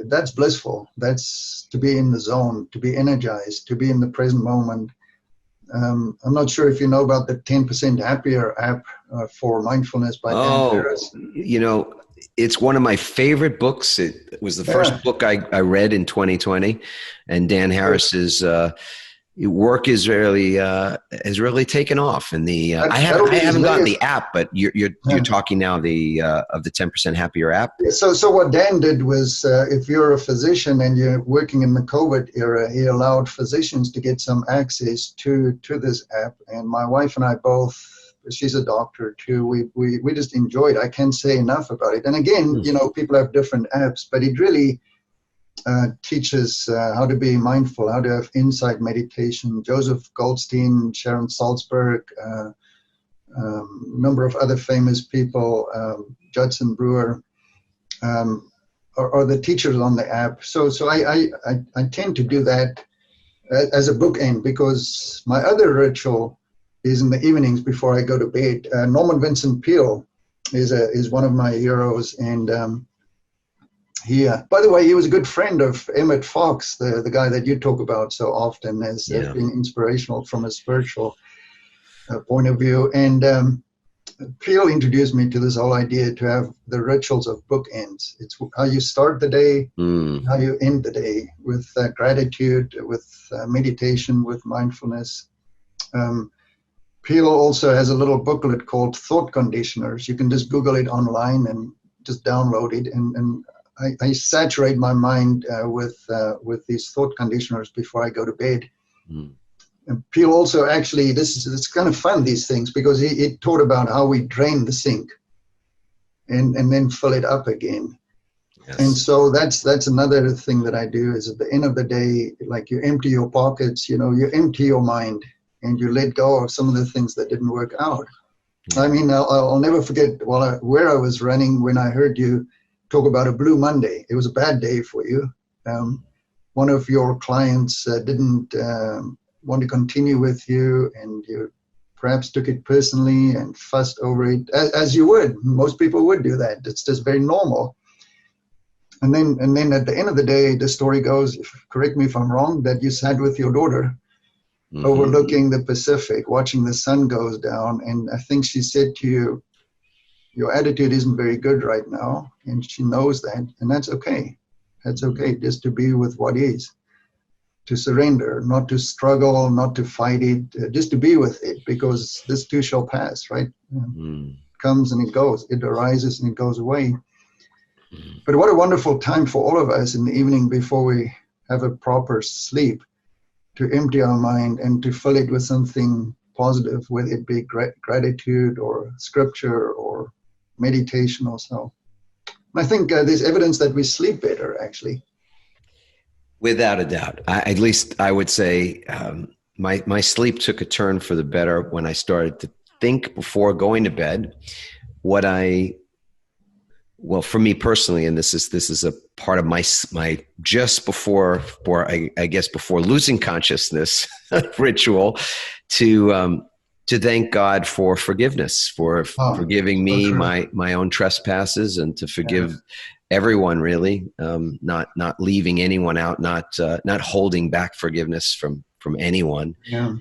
That's blissful. That's to be in the zone, to be energized, to be in the present moment. I'm not sure if you know about the 10% Happier app for mindfulness by Dan Harris. You know, it's one of my favorite books. It was the first book I read in 2020, and Dan Harris's work is really has really taken off. And I haven't gotten the app, but you're talking now of the 10% Happier app. So what Dan did was, if you're a physician and you're working in the COVID era, he allowed physicians to get some access to this app. And my wife and I both, she's a doctor too, we just enjoyed it. I can't say enough about it. And again, you know, people have different apps, but it really teaches how to be mindful, how to have insight meditation. Joseph Goldstein, Sharon Salzberg, number of other famous people, Judson Brewer, are the teachers on the app. So I tend to do that as a bookend, because my other ritual is in the evenings before I go to bed. Norman Vincent Peale is one of my heroes, and by the way, he was a good friend of Emmett Fox, the guy that you talk about so often as being inspirational from a spiritual point of view. And Peale introduced me to this whole idea to have the rituals of bookends. It's how you start the day, how you end the day, with gratitude, with meditation, with mindfulness. Peale also has a little booklet called Thought Conditioners. You can just Google it online and just download it. And I saturate my mind with these thought conditioners before I go to bed. And Peale also actually, it's kind of fun, these things, because he taught about how we drain the sink and then fill it up again. Yes. And so that's another thing that I do, is at the end of the day, like you empty your pockets, you know, you empty your mind and you let go of some of the things that didn't work out. I mean, I'll never forget where I was running when I heard you talk about a Blue Monday. It was a bad day for you. One of your clients didn't want to continue with you, and you perhaps took it personally and fussed over it, as you would. Most people would do that. It's just very normal. And then at the end of the day, the story goes, correct me if I'm wrong, that you sat with your daughter overlooking the Pacific, watching the sun goes down. And I think she said to you, your attitude isn't very good right now, and she knows that, and that's okay. That's okay, just to be with what is, to surrender, not to struggle, not to fight it, just to be with it, because this too shall pass, right? It comes and it goes, it arises and it goes away. But what a wonderful time for all of us in the evening before we have a proper sleep, to empty our mind and to fill it with something positive, whether it be gratitude or scripture or meditation or so. And I think there's evidence that we sleep better, actually. Without a doubt. At least I would say my sleep took a turn for the better when I started to think before going to bed well, for me personally, and this is a part of my just before losing consciousness ritual, to thank God for forgiveness, for forgiving me my own trespasses, and to forgive everyone, really, not leaving anyone out, not holding back forgiveness from anyone,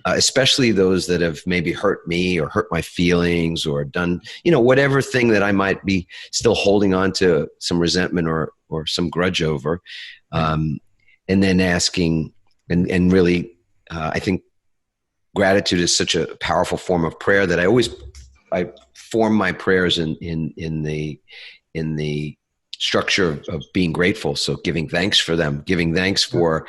especially those that have maybe hurt me or hurt my feelings or done, whatever thing that I might be still holding on to some resentment or some grudge over. And then asking, and really, I think gratitude is such a powerful form of prayer that I form my prayers in the structure of being grateful. So giving thanks for them, giving thanks for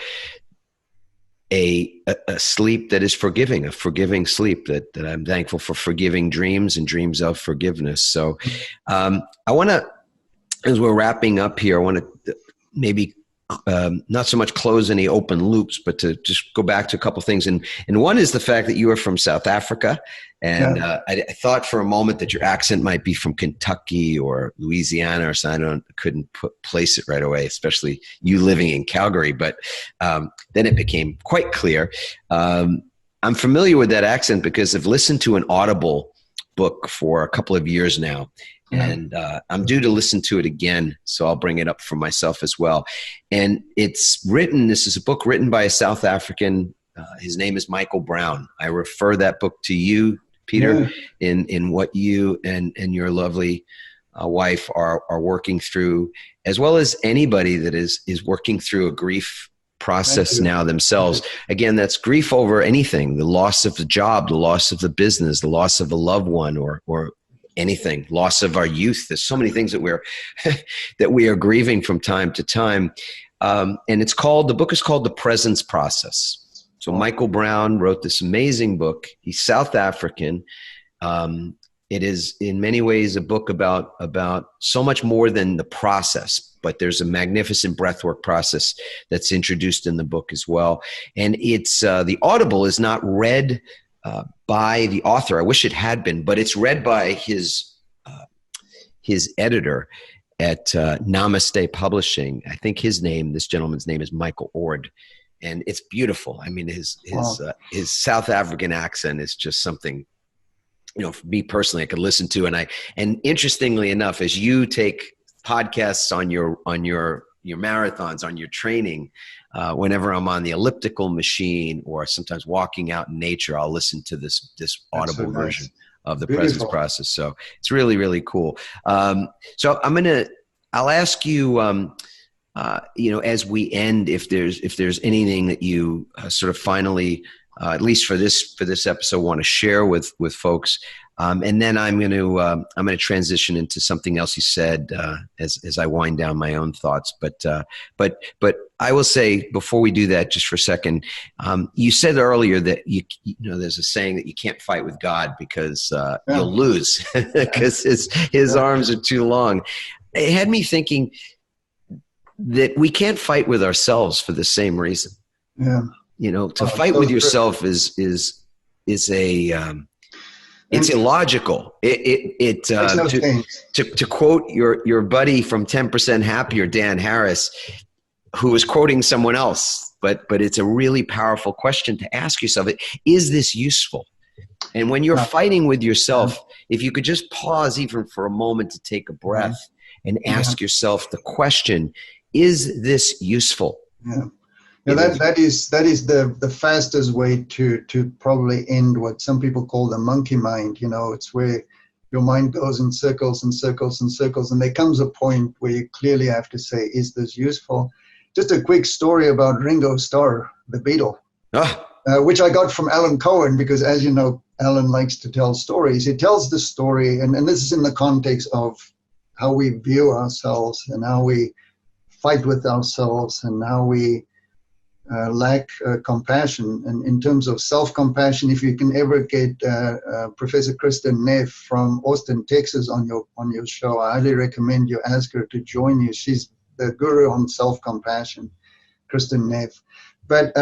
a sleep that is forgiving, a forgiving sleep, that I'm thankful for forgiving dreams and dreams of forgiveness. So I want to, as we're wrapping up here, I want to maybe not so much close any open loops, but to just go back to a couple of things. And one is the fact that you are from South Africa. And I thought for a moment that your accent might be from Kentucky or Louisiana or something. I couldn't place it right away, especially you living in Calgary. But then it became quite clear. I'm familiar with that accent because I've listened to an Audible book for a couple of years now. And I'm due to listen to it again, so I'll bring it up for myself as well. And this is a book written by a South African. His name is Michael Brown. I refer that book to you, Peter, in what you and your lovely wife are working through, as well as anybody that is working through a grief process now themselves. Again, that's grief over anything, the loss of the job, the loss of the business, the loss of a loved one, or anything, loss of our youth. There's so many things that we are grieving from time to time. And the book is called The Presence Process. So Michael Brown wrote this amazing book. He's South African. It is in many ways a book about so much more than the process, but there's a magnificent breathwork process that's introduced in the book as well. And it's the Audible is not read by the author. I wish it had been, but it's read by his editor at Namaste Publishing. I think this gentleman's name is Michael Ord, and it's beautiful. I mean, his South African accent is just something, for me personally, I could listen to. And interestingly enough, as you take podcasts on your marathons, on your training, whenever I'm on the elliptical machine or sometimes walking out in nature, I'll listen to this Audible version of the Presence Process. So it's really, really cool. So I'll ask you, as we end, if there's anything that you sort of finally, at least for this episode, want to share with folks. And then I'm going to transition into something else you said as I wind down my own thoughts. But I will say before we do that, just for a second, you said earlier that there's a saying that you can't fight with God because you'll lose because his arms are too long. It had me thinking that we can't fight with ourselves for the same reason. Yeah. To fight with yourself is it's illogical. To quote your buddy from 10% Happier, Dan Harris, who was quoting someone else, but it's a really powerful question to ask yourself. Is this useful? And when you're fighting with yourself, if you could just pause even for a moment to take a breath and ask yourself the question, is this useful? Yeah. That is the fastest way to probably end what some people call the monkey mind. It's where your mind goes in circles and circles and circles, and there comes a point where you clearly have to say, is this useful? Just a quick story about Ringo Starr, the Beatle, which I got from Alan Cohen, because as you know, Alan likes to tell stories. He tells the story, and this is in the context of how we view ourselves and how we fight with ourselves and how we lack compassion. And in terms of self-compassion, if you can ever get Professor Kristen Neff from Austin, Texas on your show, I highly recommend you ask her to join you. She's the guru on self-compassion, Kristen Neff. But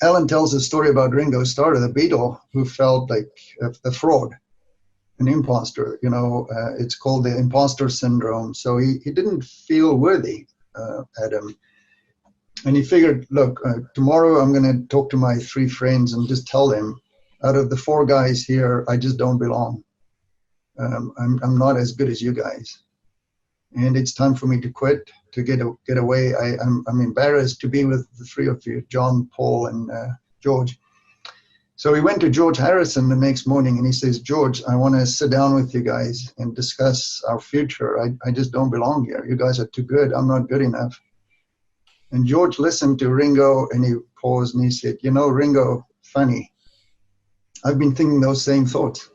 Alan tells a story about Ringo Starr, the Beatle, who felt like a fraud, an imposter. It's called the imposter syndrome. So he didn't feel worthy, Adam. And he figured, look, tomorrow I'm going to talk to my 3 friends and just tell them, out of the 4 guys here, I just don't belong. I'm not as good as you guys. And it's time for me to quit, to get away. I'm embarrassed to be with the 3 of you, John, Paul, and George. So he went to George Harrison the next morning and he says, George, I want to sit down with you guys and discuss our future. I just don't belong here. You guys are too good. I'm not good enough. And George listened to Ringo and he paused and he said, Ringo, funny. I've been thinking those same thoughts.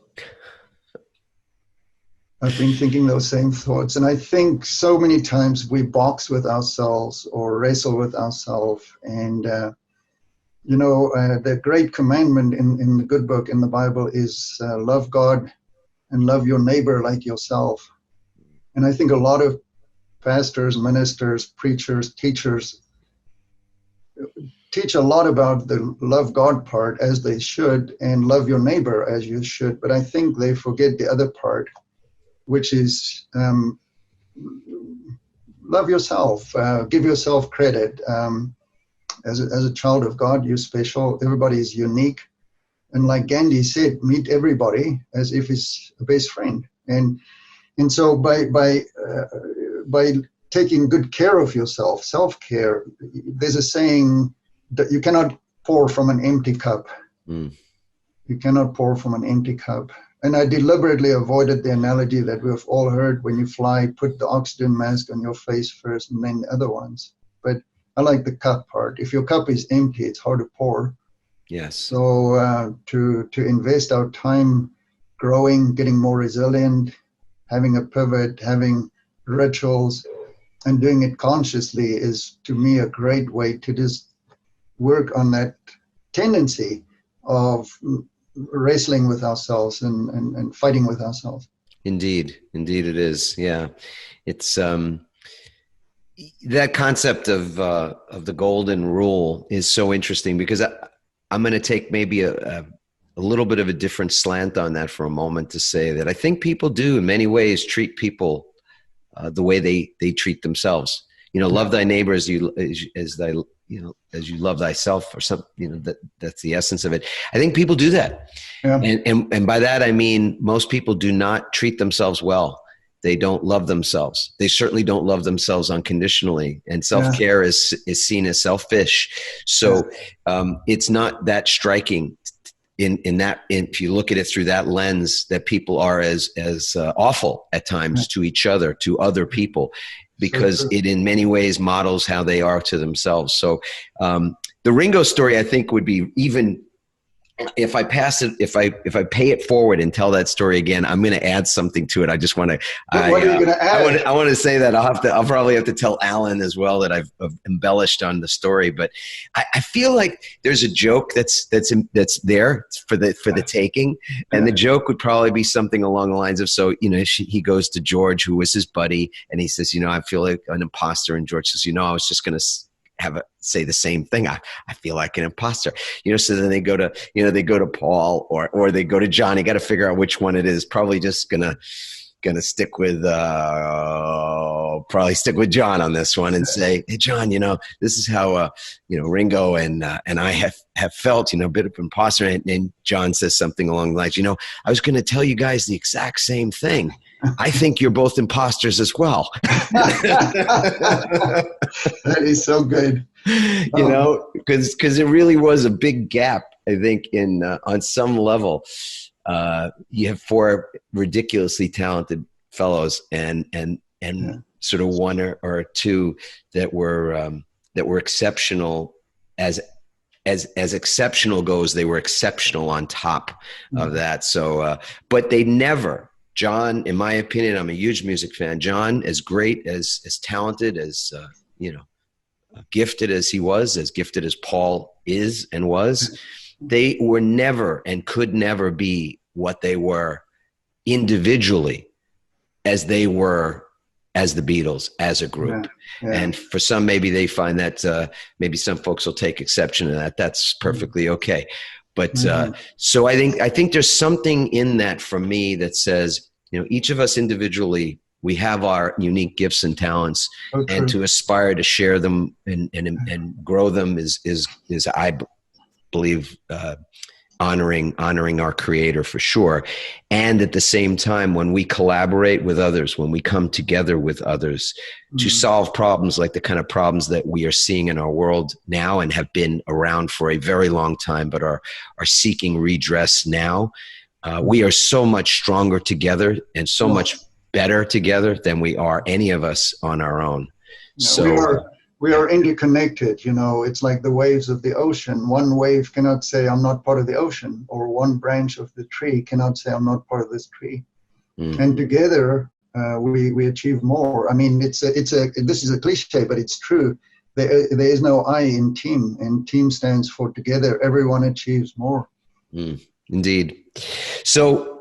And I think so many times we box with ourselves or wrestle with ourselves. And, the great commandment in the good book in the Bible is love God and love your neighbor like yourself. And I think a lot of pastors, ministers, preachers, teachers teach a lot about the love God part, as they should, and love your neighbor as you should. But I think they forget the other part, which is love yourself, give yourself credit. As a child of God, you're special. Everybody is unique. And like Gandhi said, meet everybody as if it's a best friend. And so by taking good care of yourself, self-care, there's a saying that you cannot pour from an empty cup. You cannot pour from an empty cup. And I deliberately avoided the analogy that we've all heard: when you fly, put the oxygen mask on your face first and then the other ones. But I like the cup part. If your cup is empty, it's hard to pour. Yes. So to invest our time growing, getting more resilient, having a pivot, having rituals, and doing it consciously is, to me, a great way to just work on that tendency of wrestling with ourselves and fighting with ourselves. Indeed it is. Yeah, it's that concept of the golden rule is so interesting, because I'm going to take maybe a little bit of a different slant on that for a moment to say that I think people do in many ways treat people the way they treat themselves. Love thy neighbor as you love thyself, or something. That's the essence of it. I think people do that, and by that I mean most people do not treat themselves well. They don't love themselves. They certainly don't love themselves unconditionally, and self-care is seen as selfish. So it's not that striking in that, if you look at it through that lens, that people are as awful at times to each other, to other people, because it in many ways models how they are to themselves. So the Ringo story, I think, would be, even if I pass it, if I pay it forward and tell that story again, I'm going to add something to it. I just want to. What are you going to add? I want to say that I'll probably have to tell Alan as well that I've embellished on the story. But I feel like there's a joke that's there for the taking, and the joke would probably be something along the lines of, he goes to George, who was his buddy, and he says, I feel like an imposter, and George says, I was just going to say the same thing. I feel like an imposter, so then they go to Paul or they go to John. You got to figure out which one it is. Probably just gonna stick with John on this one and say, hey John, this is how Ringo and I have felt, a bit of imposter. And John says something along the lines, I was going to tell you guys the exact same thing. I think you're both imposters as well. That is so good. Because it really was a big gap, I think, in on some level. you have four ridiculously talented fellows, and sort of one or two that were exceptional as exceptional goes. They were exceptional on top of that. So, but they never. John, in my opinion, I'm a huge music fan. John, as great, as talented, as gifted as he was, as gifted as Paul is and was, they were never and could never be what they were individually as they were as the Beatles, as a group. Yeah. And for some, maybe they find that maybe some folks will take exception to that. That's perfectly okay. But so I think there's something in that for me that says, each of us individually, we have our unique gifts and talents, and to aspire to share them and grow them is I believe honoring our Creator for sure. And at the same time, when we collaborate with others, when we come together with others to solve problems like the kind of problems that we are seeing in our world now and have been around for a very long time, but are seeking redress now, we are so much stronger together and so much better together than we are any of us on our own. So we are interconnected. It's like the waves of the ocean. One wave cannot say I'm not part of the ocean, or one branch of the tree cannot say I'm not part of this tree. And together we achieve more. I mean, this is a cliche, but it's true. There is no I in team, and team stands for together. Everyone achieves more. Indeed. So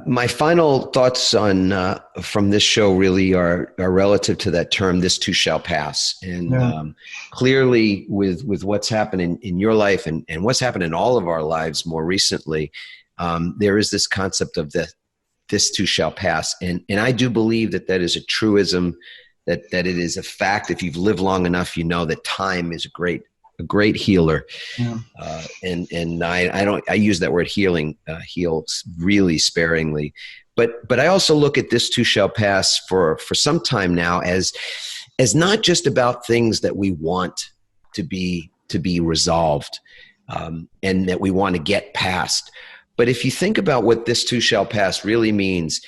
my final thoughts on from this show really are relative to that term, "This too shall pass." And clearly with what's happened in your life and what's happened in all of our lives more recently, there is this concept of this too shall pass. And I do believe that is a truism, that it is a fact. If you've lived long enough, you know that time is a great healer. And I use that word healing, heals really sparingly, but I also look at this too shall pass for some time now as not just about things that we want to be resolved, and that we want to get past. But if you think about what this too shall pass really means,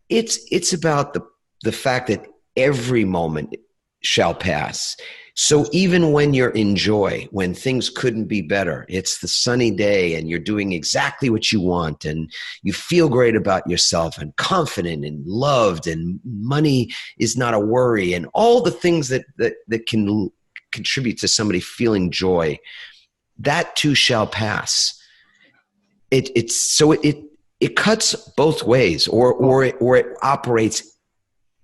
it's about the fact that every moment shall pass. So even when you're in joy, when things couldn't be better, it's the sunny day and you're doing exactly what you want and you feel great about yourself and confident and loved and money is not a worry and all the things that can contribute to somebody feeling joy, that too shall pass. It cuts both ways, or it operates.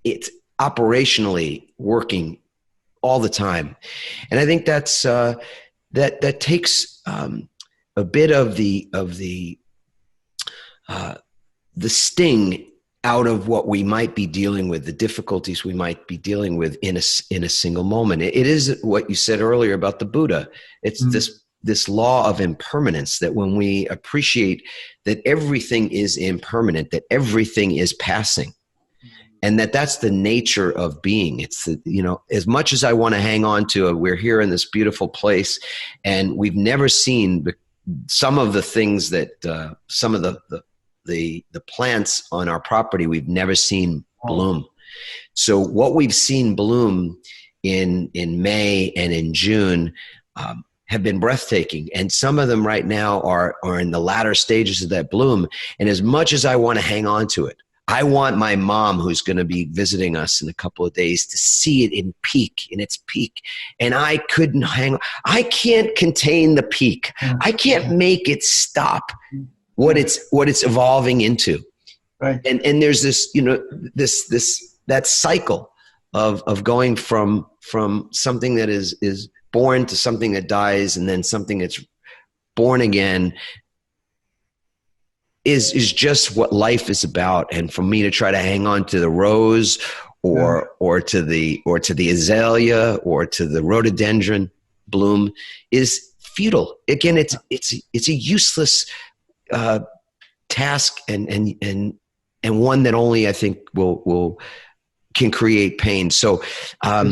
It's operationally working all the time, and I think that's that takes a bit of the sting out of what we might be dealing with, the difficulties we might be dealing with in a single moment. It is what you said earlier about the Buddha. It's this law of impermanence, that when we appreciate that everything is impermanent, that everything is passing, and that's the nature of being. It's as much as I want to hang on to it, we're here in this beautiful place, and we've never seen some of the things that some of the plants on our property we've never seen bloom. So what we've seen bloom in May and in June have been breathtaking. And some of them right now are in the latter stages of that bloom. And as much as I want to hang on to it, I want my mom, who's going to be visiting us in a couple of days, to see it in its peak. And I couldn't hang on. I can't contain the peak. I can't make it stop what it's evolving into. Right. And there's this, that cycle of going from something that is born to something that dies, and then something that's born again is just what life is about. And for me to try to hang on to the rose or to the azalea or to the rhododendron bloom is futile. Again, it's a useless task and one that only I think will can create pain. So I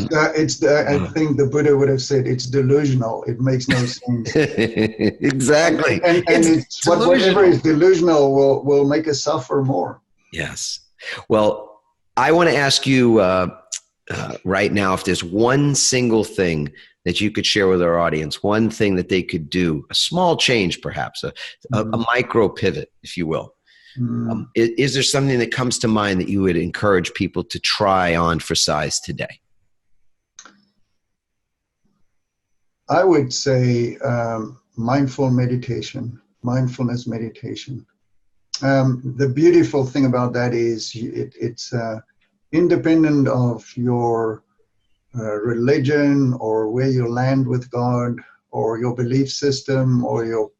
think the Buddha would have said it's delusional. It makes no sense. Exactly. And it's whatever is delusional will make us suffer more. Yes. Well, I want to ask you right now, if there's one single thing that you could share with our audience, one thing that they could do, a small change perhaps, a micro pivot, if you will. Is there something that comes to mind that you would encourage people to try on for size today? I would say mindfulness meditation. The beautiful thing about that is it's independent of your religion or where you land with God or your belief system or your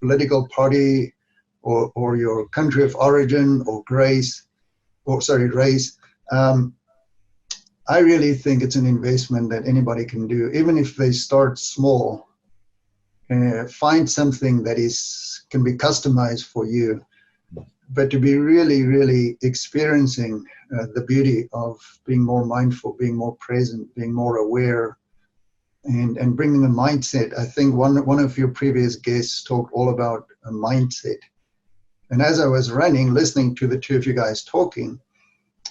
political party or your country of origin or race. I really think it's an investment that anybody can do, even if they start small. Find something that can be customized for you, but to be really, really experiencing the beauty of being more mindful, being more present, being more aware, and bringing a mindset. I think one of your previous guests talked all about a mindset. And as I was running, listening to the two of you guys talking,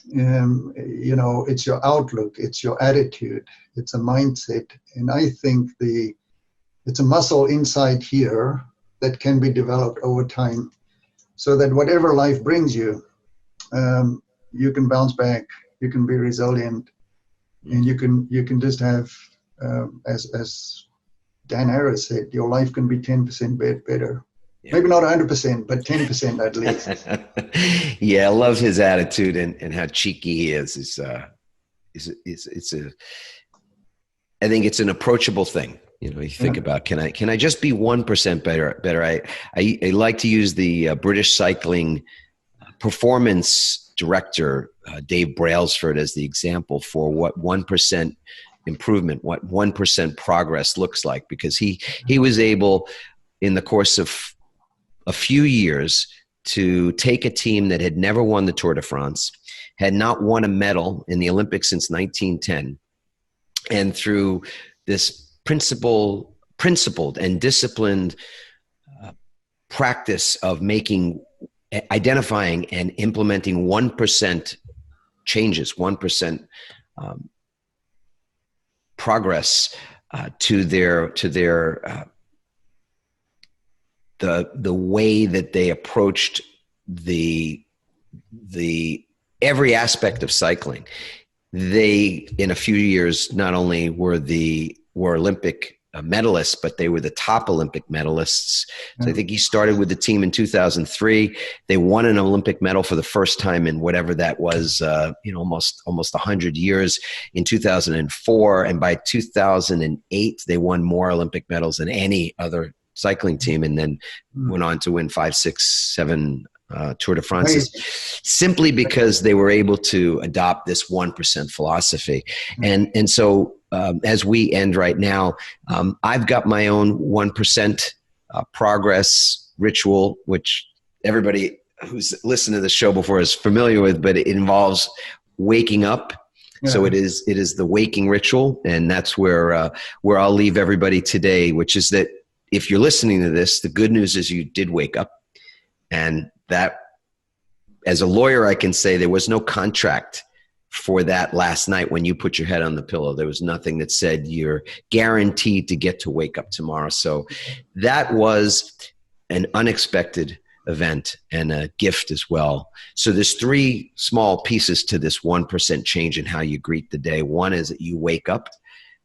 it's your outlook, it's your attitude, it's a mindset. And I think it's a muscle inside here that can be developed over time so that whatever life brings you, you can bounce back, you can be resilient, and you can just have, as Dan Harris said, your life can be 10% better. Yeah. Maybe not 100%, but 10% at least. Yeah, I love his attitude and how cheeky he is. I think it's an approachable thing. You think about, can I just be 1% better? I like to use the British cycling performance director, Dave Brailsford, as the example for what 1% improvement, what 1% progress looks like, because he was able, in the course of a few years, to take a team that had never won the Tour de France, had not won a medal in the Olympics since 1910, and through this principled and disciplined practice of identifying and implementing 1% changes, 1% progress to the way that they approached the every aspect of cycling. They, in a few years, not only were Olympic medalists, but they were the top Olympic medalists. So I think he started with the team in 2003. They won an Olympic medal for the first time in whatever that was, almost 100 years, in 2004. And by 2008, they won more Olympic medals than any other cycling team, and then went on to win 5, 6, 7 Tour de France, simply because they were able to adopt this 1% philosophy. And so as we end right now, I've got my own 1% progress ritual, which everybody who's listened to the show before is familiar with, but it involves waking up. Yeah. So it is the waking ritual, and that's where I'll leave everybody today, which is that if you're listening to this, the good news is you did wake up. And that, as a lawyer, I can say there was no contract for that last night when you put your head on the pillow. There was nothing that said you're guaranteed to get to wake up tomorrow. So that was an unexpected event and a gift as well. So there's 3 small pieces to this 1% change in how you greet the day. One is that you wake up.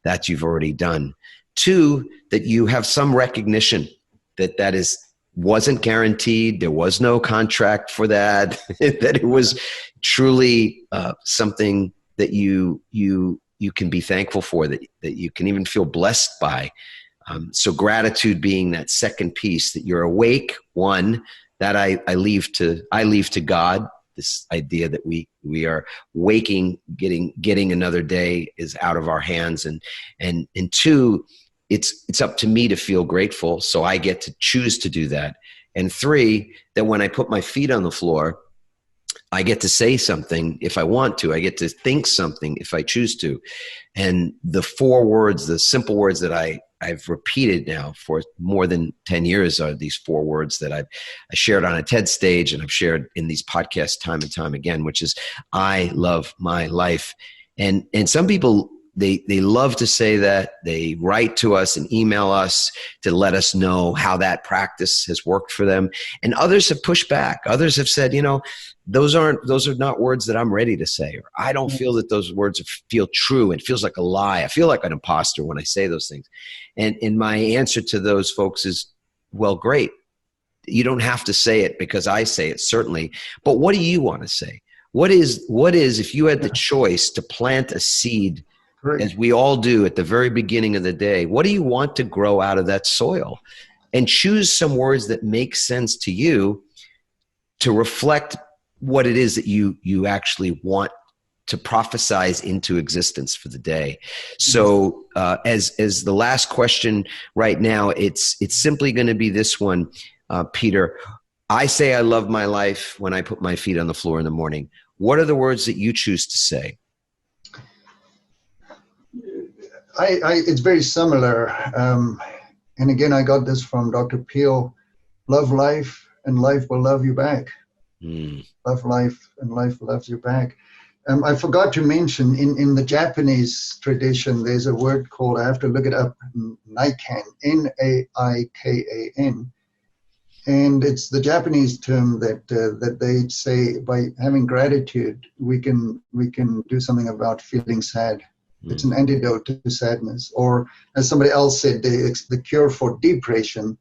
That you've already done. 2, that you have some recognition that wasn't guaranteed. There was no contract for that, that it was truly something that you can be thankful for, that you can even feel blessed by. So gratitude being that second piece, that you're awake. 1, that I leave to God. This idea that we are waking, getting another day is out of our hands, and 2, it's up to me to feel grateful, so I get to choose to do that. And 3, that when I put my feet on the floor, I get to say something if I want to. I get to think something if I choose to. And the 4 words, the simple words that I've repeated now for more than 10 years are these 4 words that I shared on a TED stage, and I've shared in these podcasts time and time again, which is, I love my life. And some people, they love to say that. They write to us and email us to let us know how that practice has worked for them. And others have pushed back. Others have said, those are not words that I'm ready to say, or I don't feel that those words feel true. It feels like a lie. I feel like an imposter when I say those things. And my answer to those folks is, well, great. You don't have to say it because I say it, certainly. But what do you want to say? What is if you had the choice to plant a seed, as we all do at the very beginning of the day, what do you want to grow out of that soil? And choose some words that make sense to you to reflect what it is that you actually want to prophesize into existence for the day. So as the last question right now, it's simply going to be this one, Peter. I say I love my life when I put my feet on the floor in the morning. What are the words that you choose to say? It's very similar. And again, I got this from Dr. Peel. Love life and life will love you back. Love life and life loves you back. I forgot to mention, in the Japanese tradition, there's a word called, I have to look it up, Naikan, Naikan. And it's the Japanese term that they say, by having gratitude, we can do something about feeling sad. It's an antidote to sadness. Or as somebody else said, the cure for depression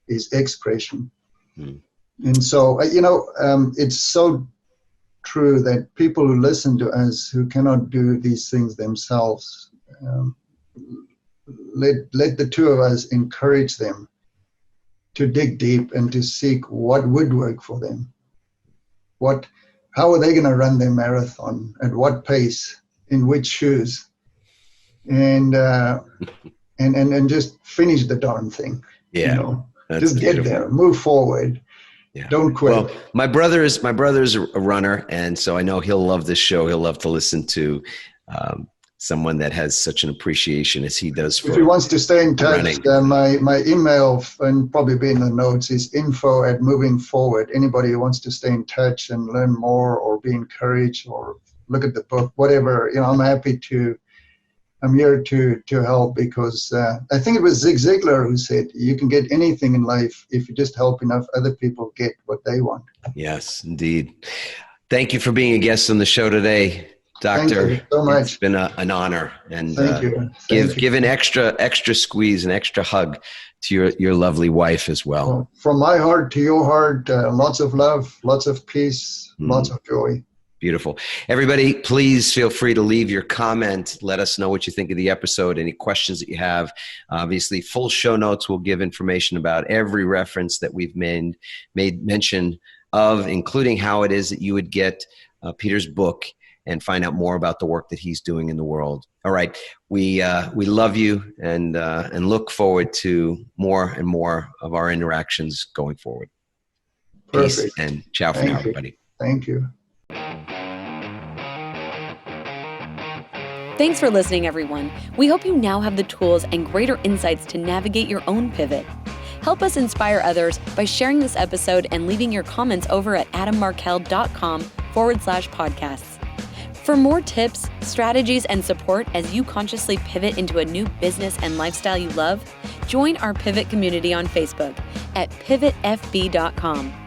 is expression. And so, it's so true that people who listen to us who cannot do these things themselves, let the 2 of us encourage them to dig deep and to seek what would work for them. How are they going to run their marathon? At what pace? In which shoes? And just finish the darn thing. Yeah, just get there, move forward. Yeah. Don't quit. Well, my brother is a runner, and so I know he'll love this show. He'll love to listen to someone that has such an appreciation as he does for. If he wants to stay in touch, my email, and probably be in the notes, is info@movingforward. Anybody who wants to stay in touch and learn more or be encouraged or look at the book, whatever, I'm here to help, because I think it was Zig Ziglar who said, you can get anything in life if you just help enough other people get what they want. Yes, indeed. Thank you for being a guest on the show today, Doctor. Thank you so much. It's been an honor. And Thank you. Give an extra squeeze, an extra hug to your lovely wife as well. Well, from my heart to your heart, lots of love, lots of peace, lots of joy. Beautiful. Everybody, please feel free to leave your comment. Let us know what you think of the episode, any questions that you have. Obviously, full show notes will give information about every reference that we've made mention of, including how it is that you would get Peter's book and find out more about the work that he's doing in the world. All right. We love you and look forward to more and more of our interactions going forward. Perfect. Peace and ciao for now, everybody. Thank you. Thanks for listening, everyone. We hope you now have the tools and greater insights to navigate your own pivot. Help us inspire others by sharing this episode and leaving your comments over at adammarkel.com/podcasts. For more tips, strategies, and support as you consciously pivot into a new business and lifestyle you love, join our Pivot community on Facebook at pivotfb.com.